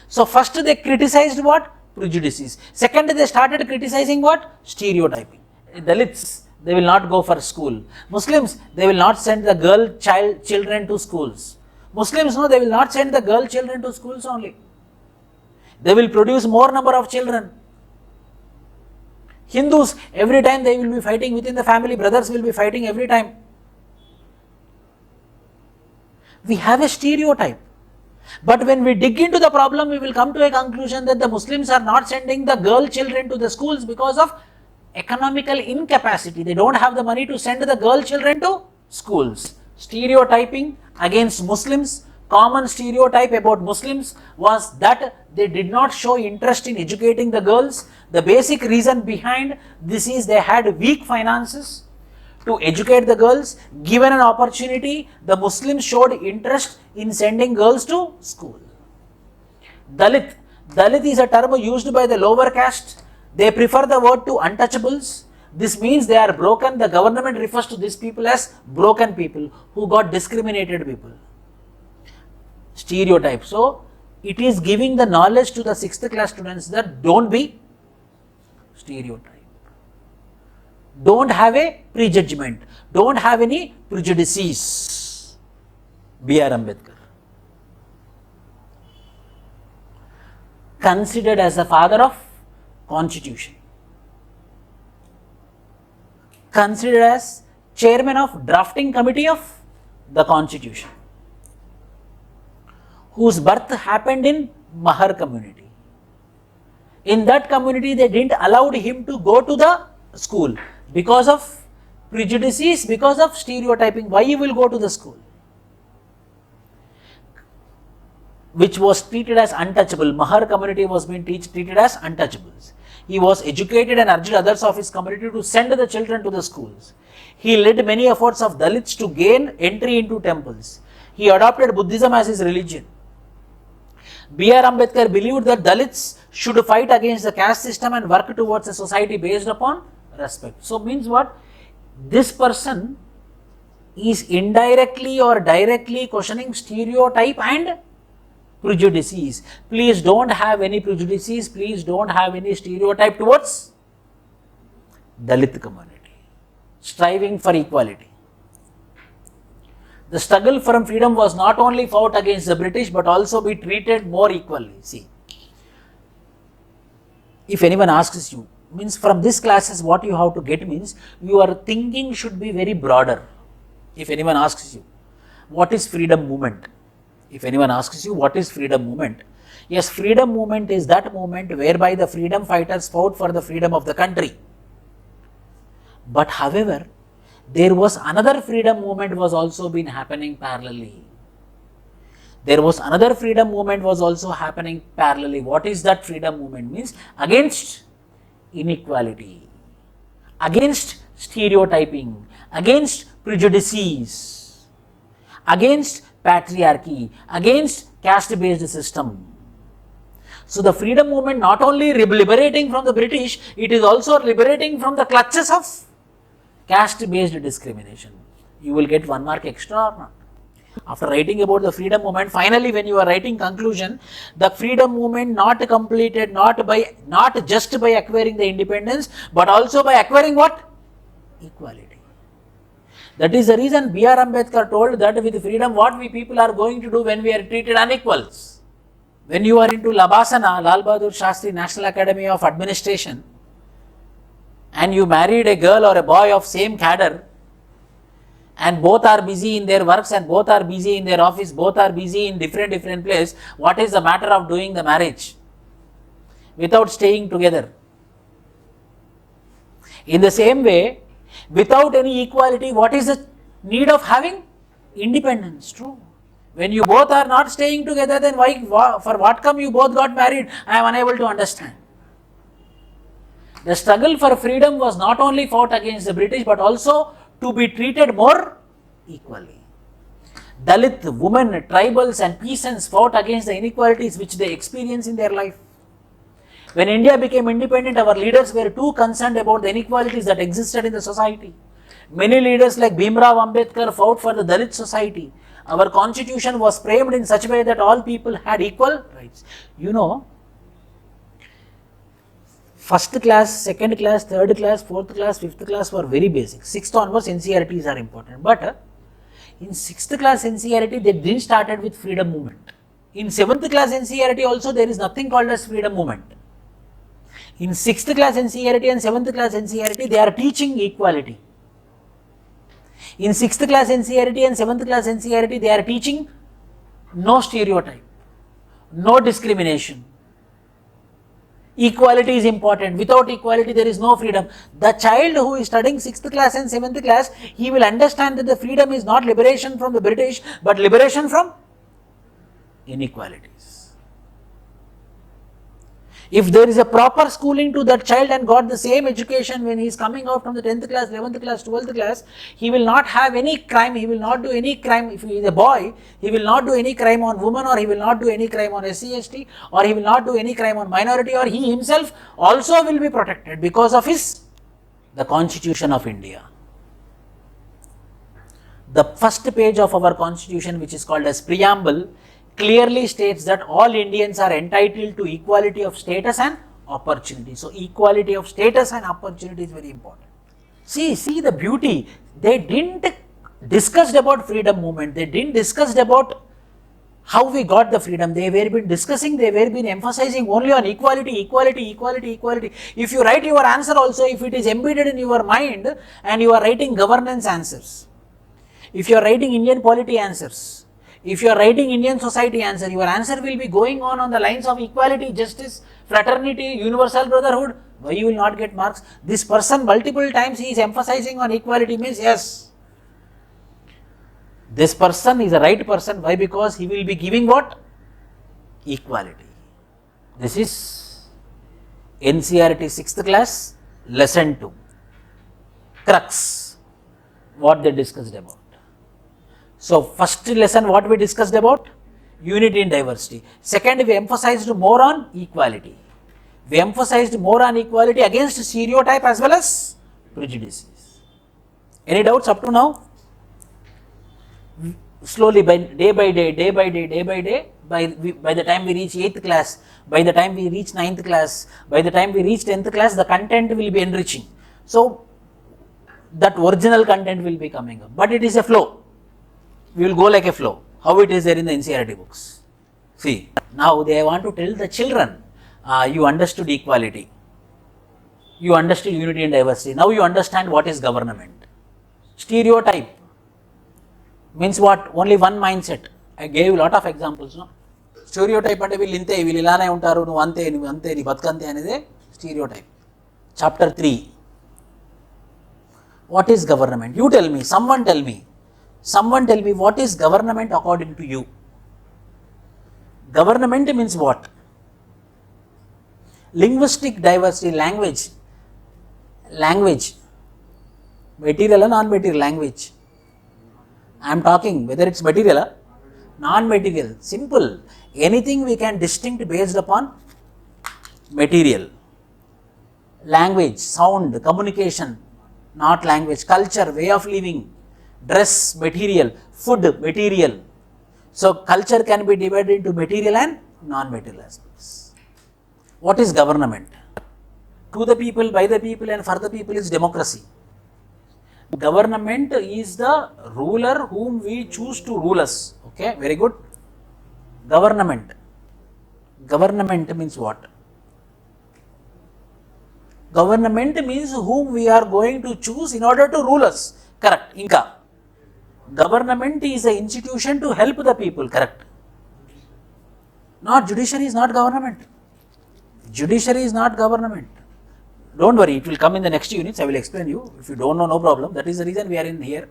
So first they criticized what? Prejudices. Second, they started criticizing what? Stereotyping. Dalits, they will not go for school. Muslims, they will not send the children to schools. Muslims, no, they will not send the girl children to schools only. They will produce more number of children. Hindus, every time they will be fighting within the family, brothers will be fighting every time. We have a stereotype. But when we dig into the problem, we will come to a conclusion that the Muslims are not sending the girl children to the schools because of economical incapacity. They don't have the money to send the girl children to schools. Stereotyping against Muslims, common stereotype about Muslims was that they did not show interest in educating the girls. The basic reason behind this is they had weak finances to educate the girls. Given an opportunity, the Muslims showed interest in sending girls to school. Dalit. Dalit is a term used by the lower caste. They prefer the word to untouchables. This means they are broken. The government refers to these people as broken people who got discriminated people. Stereotype. So, it is giving the knowledge to the 6th class students that don't be stereotype. Don't have a prejudgment. Don't have any prejudices. B.R. Ambedkar. Considered as the father of Constitution. Considered as chairman of drafting committee of the Constitution, whose birth happened in Mahar community. In that community, they didn't allow him to go to the school because of prejudices, because of stereotyping. Why he will go to the school? Which was treated as untouchable. Mahar community was being treated as untouchables. He was educated and urged others of his community to send the children to the schools. He led many efforts of Dalits to gain entry into temples. He adopted Buddhism as his religion. B.R. Ambedkar believed that Dalits should fight against the caste system and work towards a society based upon respect. So means what? This person is indirectly or directly questioning stereotype and prejudices. Please don't have any prejudices. Please don't have any stereotype towards Dalit community. Striving for equality. The struggle for freedom was not only fought against the British but also be treated more equally. See, if anyone asks you, means from this classes what you have to get means your thinking should be very broader. If anyone asks you, what is freedom movement? If anyone asks you, what is freedom movement? Yes, freedom movement is that movement whereby the freedom fighters fought for the freedom of the country. But however, there was another freedom movement was also been happening parallelly. There was another freedom movement was also happening parallelly. What is that freedom movement? Means against inequality, against stereotyping, against prejudices, against patriarchy, against caste-based system. So the freedom movement not only liberating from the British, it is also liberating from the clutches of caste-based discrimination. You will get 1 mark extra or not. After writing about the freedom movement, finally when you are writing conclusion, the freedom movement not completed not just by acquiring the independence, but also by acquiring what? Equality. That is the reason B.R. Ambedkar told that with freedom what we people are going to do when we are treated unequals. When you are into Labasana, Lal Bahadur Shastri National Academy of Administration, and you married a girl or a boy of same cadre, and both are busy in their works and both are busy in their office, both are busy in different place, what is the matter of doing the marriage without staying together? In the same way, without any equality, what is the need of having independence? True. When you both are not staying together, then why, for what come you both got married? I am unable to understand. The struggle for freedom was not only fought against the British, but also to be treated more equally. Dalit, women, tribals and peasants fought against the inequalities which they experience in their life. When India became independent, our leaders were too concerned about the inequalities that existed in the society. Many leaders like Bhimrao Ambedkar fought for the Dalit society. Our constitution was framed in such a way that all people had equal rights. You know, first class, second class, third class, fourth class, fifth class were very basic. Sixth onwards NCERTs are important. But in 6th class NCERT, they didn't started with freedom movement. In 7th class NCERT also, there is nothing called as freedom movement. In 6th class NCERT and 7th class NCERT, they are teaching equality. In 6th class NCERT and 7th class NCERT, they are teaching no stereotype, no discrimination. Equality is important. Without equality, there is no freedom. The child who is studying 6th class and 7th class, he will understand that the freedom is not liberation from the British, but liberation from inequalities. If there is a proper schooling to that child and got the same education when he is coming out from the 10th class, 11th class, 12th class, he will not have any crime, he will not do any crime. If he is a boy, he will not do any crime on women, or he will not do any crime on SC, ST, or he will not do any crime on minority, or he himself also will be protected because of the Constitution of India. The first page of our Constitution, which is called as Preamble, clearly states that all Indians are entitled to equality of status and opportunity. So, equality of status and opportunity is very important. See the beauty. They didn't discuss about freedom movement. They didn't discuss about how we got the freedom. They were been discussing, they were been emphasizing only on equality, equality, equality, equality. If you write your answer also, if it is embedded in your mind and you are writing governance answers, if you are writing Indian polity answers, if you are writing Indian society answer, your answer will be going on the lines of equality, justice, fraternity, universal brotherhood. Why you will not get marks? This person multiple times he is emphasizing on equality, means yes, this person is a right person. Why? Because he will be giving what? Equality. This is NCERT 6th class, lesson 2. Crux, what they discussed about. So, first lesson what we discussed about? Unity in diversity. Second, we emphasized more on equality. We emphasized more on equality against stereotype as well as prejudices. Any doubts up to now? Slowly, day by day, by the time we reach 8th class, by the time we reach 9th class, by the time we reach 10th class, the content will be enriching. So, that original content will be coming up, but it is a flow. We will go like a flow, how it is there in the NCERT books. See, now they want to tell the children, you understood equality, you understood unity and diversity, now you understand what is government. Stereotype means what? Only one mindset. I gave a lot of examples. No? Stereotype ante వీళ్ళు ఇంతే, వీళ్ళు ఇలానే ఉంటారు, నువ్వు అంతే, నీ బతుకంతే అనేది stereotype. Chapter 3. What is government? You tell me, someone tell me what is government according to you? Government means what? Linguistic diversity, language, material or non-material language. I am talking whether it's material or non-material, simple, anything we can distinct based upon material. Language, sound, communication, not language, culture, way of living, dress, material, food, material. So, culture can be divided into material and non-material aspects. What is government? To the people, by the people and for the people is democracy. Government is the ruler whom we choose to rule us. Okay, very good. Government means what? Government means whom we are going to choose in order to rule us. Correct. Inka. Government is an institution to help the people. Correct. Not judiciary is not government. Judiciary is not government. Don't worry, it will come in the next units. I will explain you. If you don't know, no problem. That is the reason we are in here.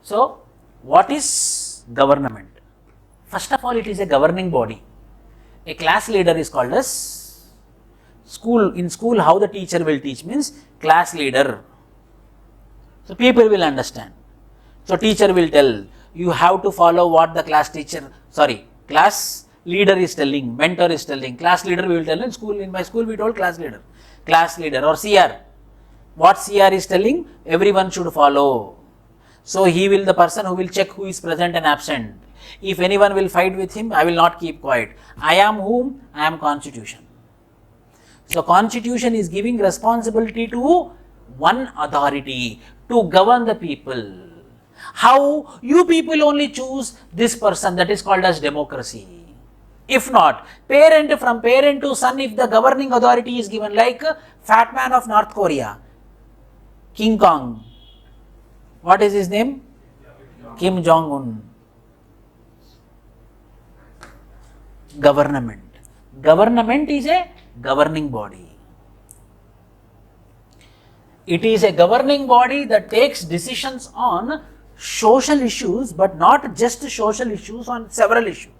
So, what is government? First of all, it is a governing body. A class leader is called as in school how the teacher will teach means class leader. So people will understand. So teacher will tell, you have to follow what the class leader is telling, mentor is telling. Class leader we will tell in my school we told class leader or CR. What CR is telling, everyone should follow. So he will the person who will check who is present and absent. If anyone will fight with him, I will not keep quiet. I am whom? I am Constitution. So Constitution is giving responsibility to one authority to govern the people. How? You people only choose this person, that is called as democracy. If not, from parent to son, if the governing authority is given, like fat man of North Korea, King Kong, what is his name? Kim Jong-un. Government. Government is a governing body. It is a governing body that takes decisions on social issues, but not just social issues, on several issues.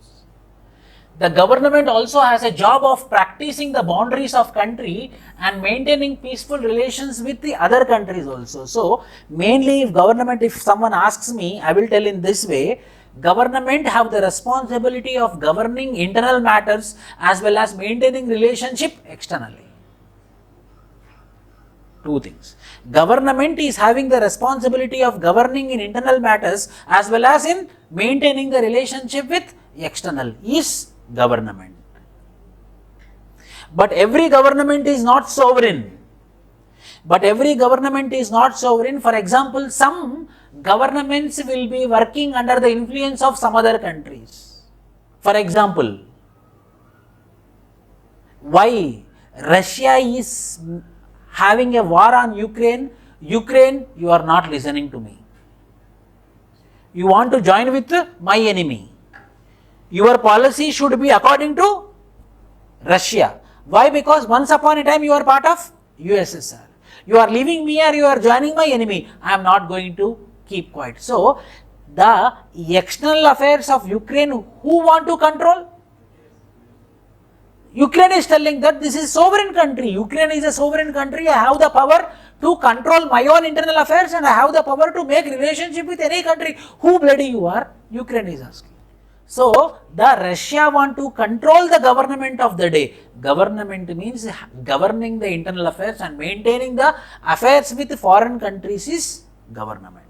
The government also has a job of practicing the boundaries of country and maintaining peaceful relations with the other countries also. So, mainly if someone asks me, I will tell in this way, government have the responsibility of governing internal matters as well as maintaining relationship externally. Two things. Government is having the responsibility of governing in internal matters as well as in maintaining the relationship with external is government. But every government is not sovereign. For example, some governments will be working under the influence of some other countries. For example, why Russia is having a war on Ukraine, you are not listening to me. You want to join with my enemy. Your policy should be according to Russia. Why? Because once upon a time you are part of USSR. You are leaving me or you are joining my enemy. I am not going to keep quiet. So, the external affairs of Ukraine, who want to control? Ukraine is telling that this is sovereign country. Ukraine is a sovereign country. I have the power to control my own internal affairs and I have the power to make relationship with any country. Who bloody you are? Ukraine is asking. So, the Russia want to control the government of the day. Government means governing the internal affairs and maintaining the affairs with foreign countries is government.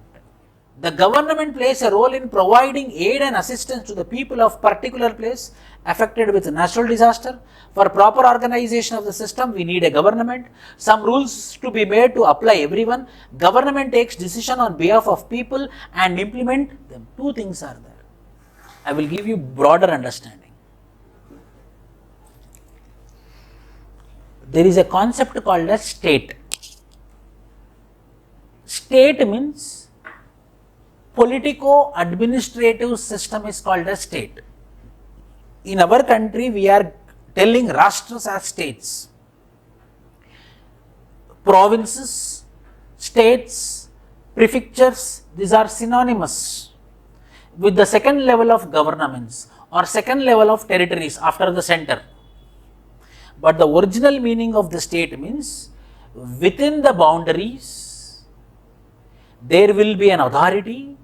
The government plays a role in providing aid and assistance to the people of particular place affected with natural disaster. For proper organization of the system, we need a government. Some rules to be made to apply everyone. Government takes decision on behalf of people and implement them. Two things are there. I will give you broader understanding. There is a concept called as state. State means politico-administrative system is called as state. In our country, we are telling Rashtras as states. Provinces, states, prefectures, these are synonymous with the second level of governments or second level of territories after the center. But the original meaning of the state means within the boundaries there will be an authority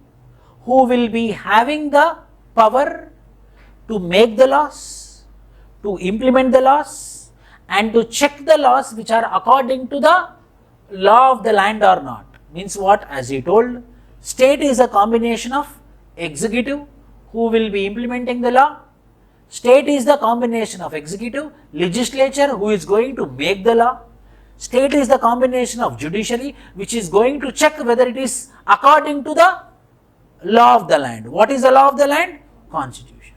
who will be having the power to make the laws, to implement the laws and to check the laws which are according to the law of the land or not. Means what? As he told, state is a combination of executive who will be implementing the law. State is the combination of executive, legislature who is going to make the law. State is the combination of judiciary which is going to check whether it is according to the law of the land. What is the law of the land? Constitution.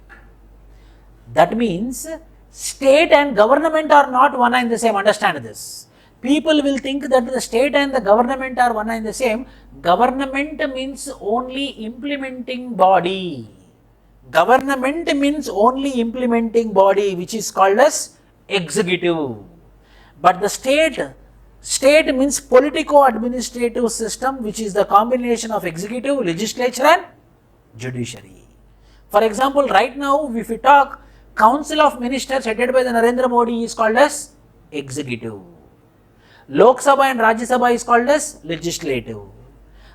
That means state and government are not one and the same. Understand this. People will think that the state and the government are one and the same. Government means only implementing body. Government means only implementing body which is called as executive. But the state means politico-administrative system which is the combination of executive, legislature and judiciary. For example, right now if we talk, Council of Ministers headed by the Narendra Modi is called as executive. Lok Sabha and Rajya Sabha is called as legislative.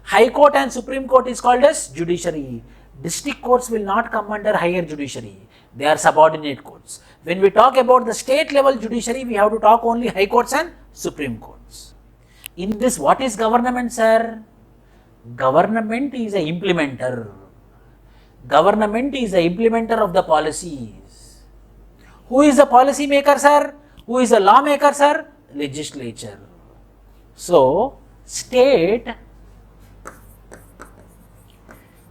High Court and Supreme Court is called as judiciary. District courts will not come under higher judiciary. They are subordinate courts. When we talk about the state level judiciary, we have to talk only High Courts and Supreme Courts. In this, what is government, sir? Government is a implementer. Government is the implementer of the policies. Who is the policy maker, sir? Who is the lawmaker, sir? Legislature. So, state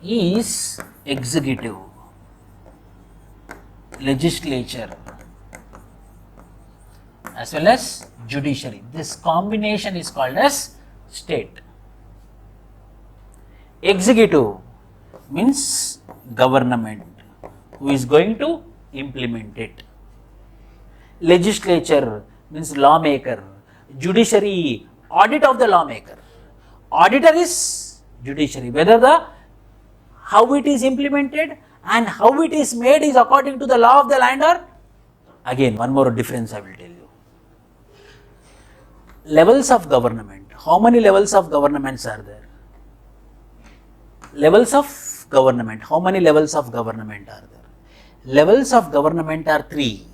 is executive, legislature as well as judiciary. This combination is called as state. Executive means government who is going to implement it. Legislature means lawmaker. Judiciary, audit of the lawmaker. Auditor is judiciary. Whether the how it is implemented and how it is made is according to the law of the land, or again one more difference I will tell you. Levels of government. How many levels of governments are there? Levels of government. How many levels of government are there? Levels of government are 3.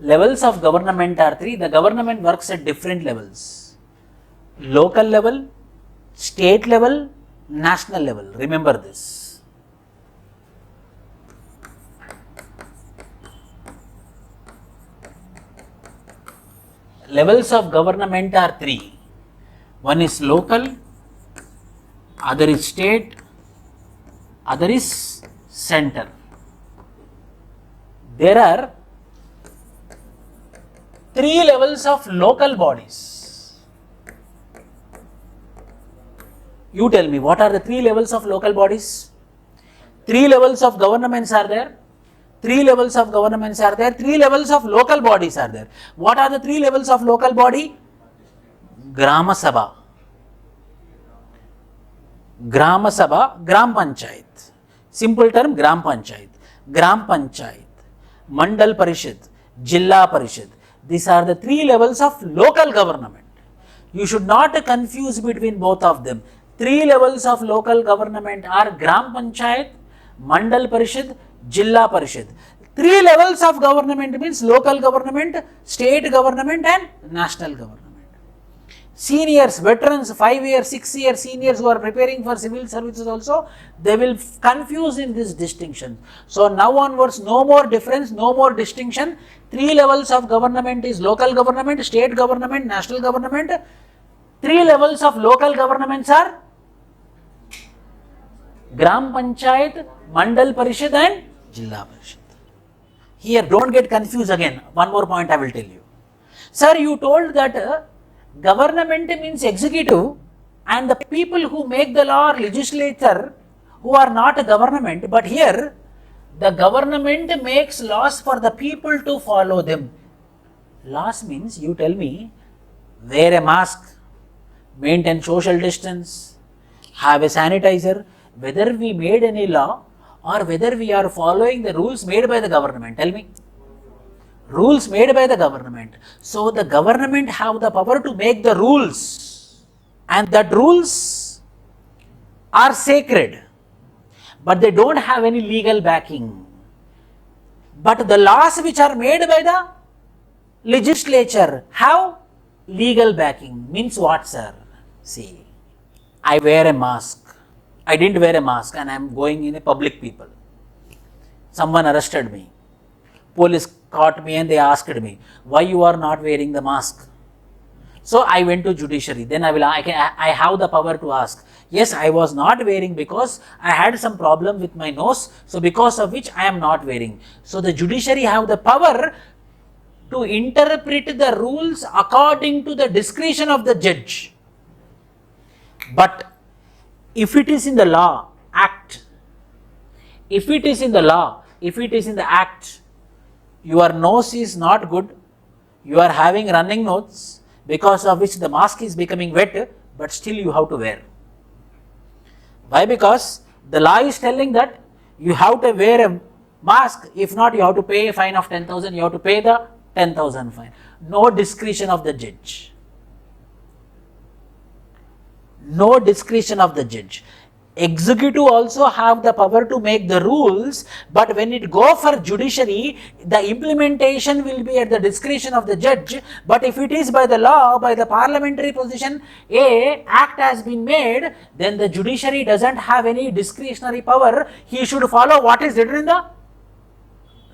Levels of government are 3. The government works at different levels. Local level, state level, national level. Remember this. Levels of government are 3. One is local, other is state, other is center. There are 3 levels of local bodies. You tell me, what are the 3 levels of local bodies? 3 levels of governments are there. 3 levels of governments are there. 3 levels of local bodies are there. What are the 3 levels of local body? Grama Sabha, Grama Sabha, Gram Panchayat. Simple term, Gram Panchayat. Gram Panchayat, Mandal Parishad, Jilla Parishad. These are the 3 levels of local government. You should not confuse between both of them. 3 levels of local government are Gram Panchayat, Mandal Parishad, Jilla Parishad. 3 levels of government means local government, state government and national government. Seniors, veterans, 5-year, 6-year seniors who are preparing for civil services also, they will confuse in this distinction. So now onwards, no more difference, no more distinction. 3 levels of government is local government, state government, national government. 3 levels of local governments are Gram Panchayat, Mandal Parishad and Jilla Parishad. Here, don't get confused again. One more point I will tell you. Sir, you told that government means executive and the people who make the law are legislature who are not a government, but here the government makes laws for the people to follow them. Laws means, you tell me, wear a mask, maintain social distance, have a sanitizer. Whether we made any law or whether we are following the rules made by the government, tell me. Rules made by the government. So the government have the power to make the rules, and that rules are sacred, but they don't have any legal backing. But the laws which are made by the legislature have legal backing. Means what, sir? See, I wear a mask. I didn't wear a mask and I am going in a public people. Someone arrested me. Police caught me and they asked me, why you are not wearing the mask? So I went to judiciary. Then I have the power to ask. Yes, I was not wearing because I had some problem with my nose. So because of which I am not wearing. So the judiciary have the power to interpret the rules according to the discretion of the judge. But if it is in the law, act. If it is in the law, if it is in the act, your nose is not good, you are having running nose, because of which the mask is becoming wet, but still you have to wear. Why? Because the law is telling that You have to wear a mask. If not, you have to pay a fine of 10,000. You have to pay the 10,000 fine. No discretion of the judge. No discretion of the judge. Executive also have the power to make the rules, but when it go for judiciary, the implementation will be at the discretion of the judge. But if it is by the law, by the parliamentary position, a act has been made, then the judiciary doesn't have any discretionary power. He should follow what is written in the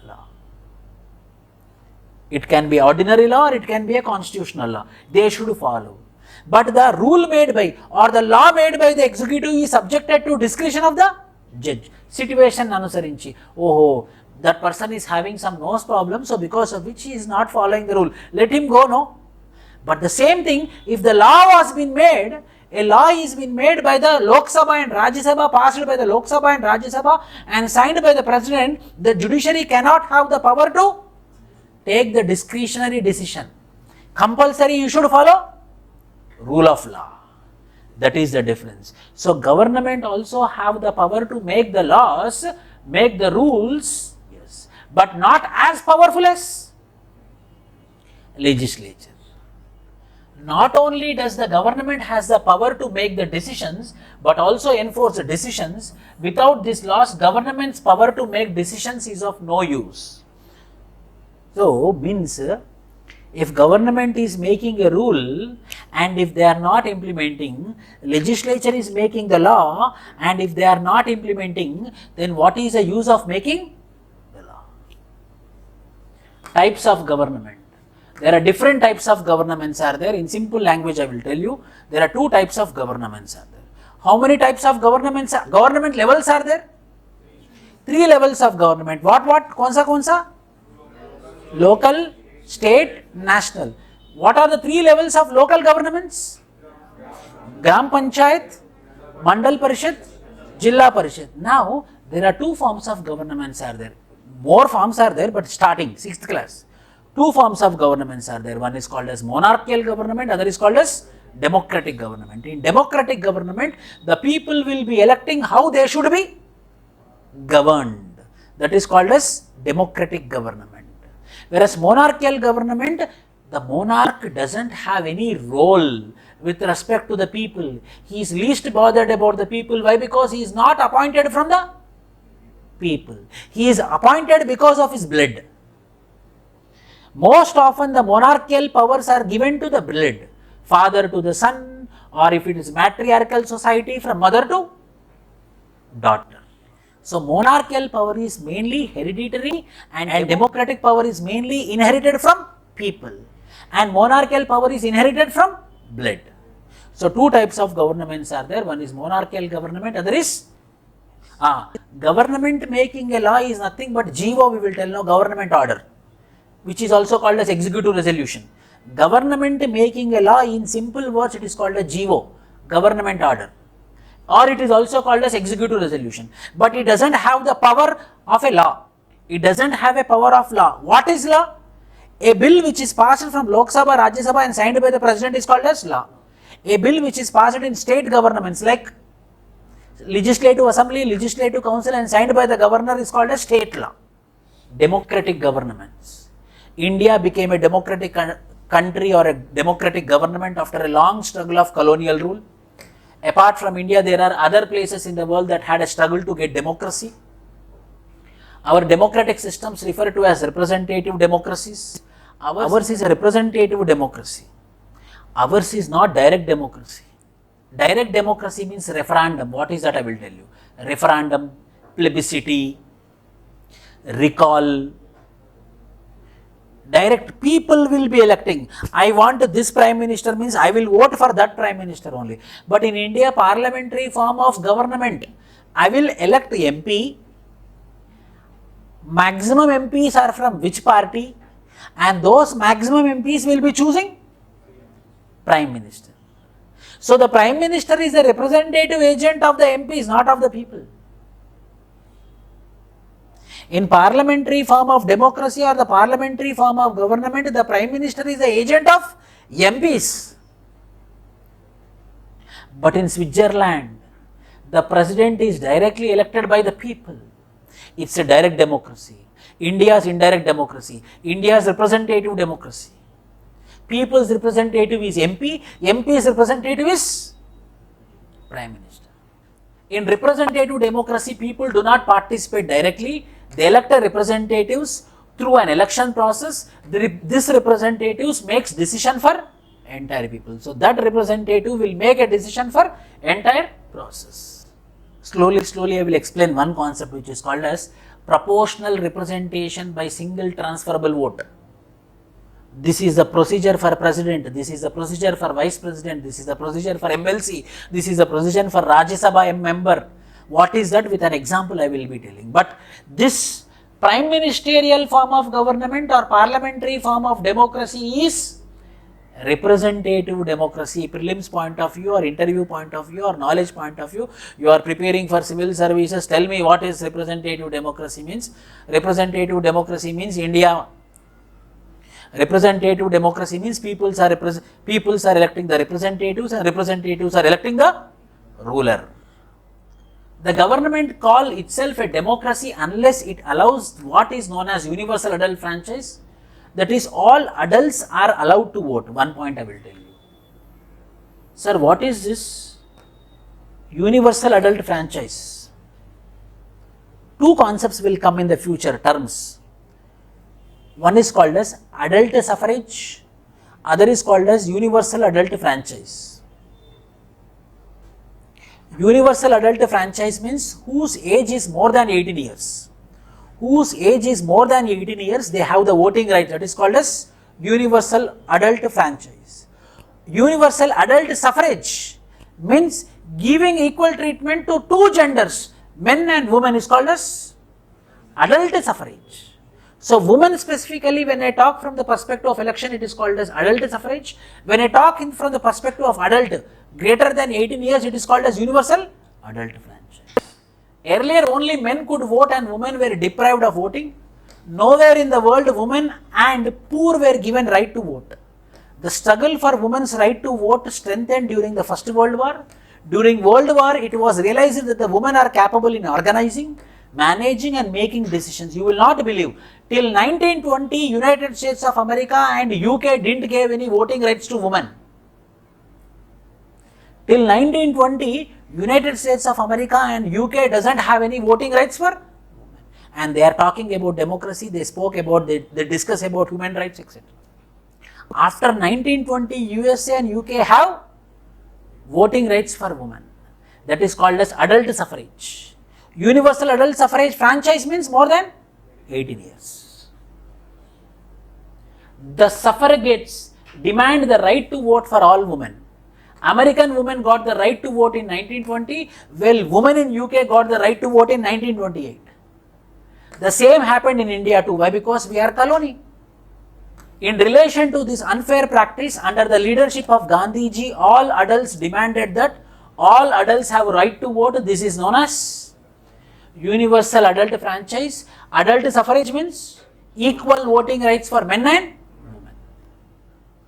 law. It can be ordinary law or it can be a constitutional law. They should follow. But the rule made by or the law made by the executive is subjected to discretion of the judge. Situation anusarinchi. Oh, that person is having some nose problem, so because of which he is not following the rule. Let him go, no. But the same thing, if the law was been made, a law is been made by the Lok Sabha and Rajya Sabha, passed by the Lok Sabha and Rajya Sabha and signed by the president, the judiciary cannot have the power to take the discretionary decision. Compulsory you should follow rule of law. That is the difference. So government also have the power to make the laws, make the rules, yes, but not as powerful as legislature. Not only does the government has the power to make the decisions, but also enforce the decisions. Without this laws, government's power to make decisions is of no use. So means, if government is making a rule and if they are not implementing, legislature is making the law and if they are not implementing, then what is the use of making the law? Types of government. There are different types of governments are there. In simple language I will tell you, there are two types of governments are there. How many types of government levels are there? 3 levels of government. What? Kaun sa? Local, state, national. What are the 3 levels of local governments? Gram Panchayat, Mandal Parishad, Jilla Parishad. Now, there are 2 forms of governments are there. More forms are there, but starting 6th class. 2 forms of governments are there. One is called as monarchical government, other is called as democratic government. In democratic government, the people will be electing how they should be governed. That is called as democratic government. Whereas monarchical government, the monarch doesn't have any role with respect to the people. He is least bothered about the people. Why? Because he is not appointed from the people. He is appointed because of his blood. Most often the monarchical powers are given to the blood. Father to the son, or if it is matriarchal society, from mother to daughter. So monarchical power is mainly hereditary and democratic power is mainly inherited from people. And monarchical power is inherited from blood. So 2 types of governments are there. One is monarchical government, other is government making a law is nothing but GO, we will tell now, government order, which is also called as executive resolution. Government making a law, in simple words, it is called a GO, government order. Or it is also called as executive resolution. But it doesn't have the power of a law. It doesn't have a power of law. What is law? A bill which is passed from Lok Sabha, Rajya Sabha and signed by the president is called as law. A bill which is passed in state governments like legislative assembly, legislative council and signed by the governor is called as state law. Democratic governments. India became a democratic country or a democratic government after a long struggle of colonial rule. Apart from India, there are other places in the world that had a struggle to get democracy. Our democratic systems refer to as representative democracies. Ours is a representative democracy. Ours is not direct democracy. Direct democracy means referendum. What is that? I will tell you. Referendum, plebiscite, recall. Direct, people will be electing. I want this prime minister means I will vote for that prime minister only. But in India, parliamentary form of government, I will elect MP. Maximum MPs are from which party? And those maximum MPs will be choosing prime minister. So the prime minister is the representative agent of the MPs, not of the people. In parliamentary form of democracy or the parliamentary form of government, the prime minister is the agent of MPs. But in Switzerland, the president is directly elected by the people. It's a direct democracy. India's indirect democracy. India's representative democracy. People's representative is MP. MP's representative is Prime Minister. In representative democracy, people do not participate directly. They elect their representatives through an election process. This representatives makes decision for entire people. So that representative will make a decision for entire process. Slowly I will explain one concept which is called as proportional representation by single transferable vote. This is the procedure for president, this is the procedure for vice president, this is the procedure for MLC, this is the procedure for Rajya Sabha member. What is that? With an example I will be telling. But this prime ministerial form of government or parliamentary form of democracy is representative democracy. Prelims point of view or interview point of view or knowledge point of view, you are preparing for civil services, tell me what is representative democracy means. Representative democracy means India. Representative democracy means peoples are electing the representatives and representatives are electing the ruler. The government call itself a democracy unless it allows what is known as universal adult franchise. That is, all adults are allowed to vote. One point I will tell you. Sir, what is this universal adult franchise? Two concepts will come in the future terms. One is called as adult suffrage, other is called as universal adult franchise. Universal adult franchise means whose age is more than 18 years. Whose age is more than 18 years, they have the voting right. That is called as universal adult franchise. Universal adult suffrage means giving equal treatment to two genders, men and women, is called as adult suffrage. So, women specifically, when I talk from the perspective of election, it is called as adult suffrage. When I talk from the perspective of adult greater than 18 years, it is called as universal adult franchise. Earlier, only men could vote and women were deprived of voting. Nowhere in the world, women and poor were given right to vote. The struggle for women's right to vote strengthened during the First World War. During World War, it was realized that the women are capable in organizing, managing and making decisions. You will not believe, till 1920, United States of America and UK didn't give any voting rights to women. Till 1920, United States of America and UK doesn't have any voting rights for women. And they are talking about democracy, they spoke about, they discuss about human rights, etc. After 1920, USA and UK have voting rights for women. That is called as adult suffrage. Universal adult suffrage franchise means more than 18 years. The suffragettes demand the right to vote for all women. American women got the right to vote in 1920, while women in UK got the right to vote in 1928. The same happened in India too. Why? Because we are colony. In relation to this unfair practice, under the leadership of Gandhiji, all adults demanded that all adults have a right to vote. This is known as universal adult franchise. Adult suffrage means equal voting rights for men and women.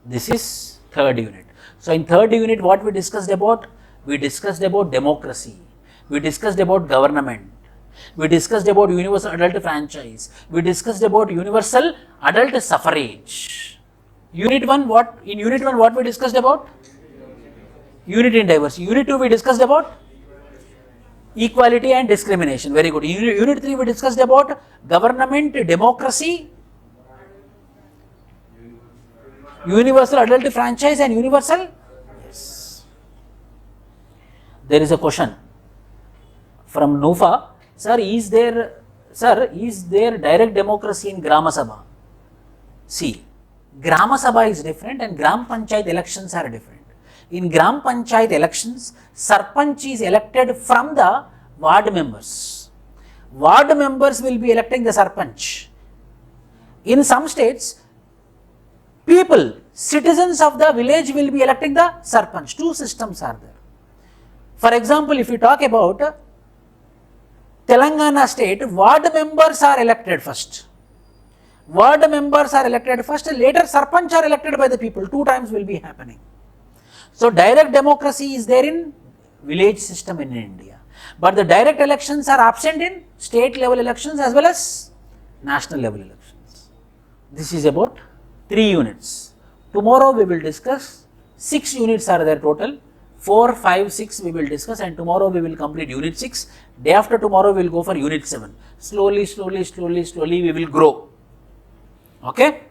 This is third unit. So, in third unit, what we discussed about? We discussed about democracy. We discussed about government. We discussed about universal adult franchise. We discussed about universal adult suffrage. Unit 1, what? In unit 1, what we discussed about? Unity in diversity. Unit 2, we discussed about equality and discrimination. Very good. Unit 3, we discussed about government, democracy, universal adult franchise and universal. Yes. There is a question from Nufa. Sir, is there direct democracy in Grama Sabha? See, Grama Sabha is different and Gram Panchayat elections are different. In Gram Panchayat elections, Sarpanch is elected from the ward members. Ward members will be electing the Sarpanch. In some states, people, citizens of the village will be electing the Sarpanch. Two systems are there. For example, if you talk about Telangana state, ward members are elected first. Ward members are elected first, later Sarpanch are elected by the people. 2 times will be happening. So, direct democracy is there in village system in India. But the direct elections are absent in state level elections as well as national level elections. This is about 3 units. Tomorrow we will discuss 6 units are there total. 4, 5, 6 we will discuss, and tomorrow we will complete unit 6. Day after tomorrow we will go for unit 7. Slowly we will grow. Okay.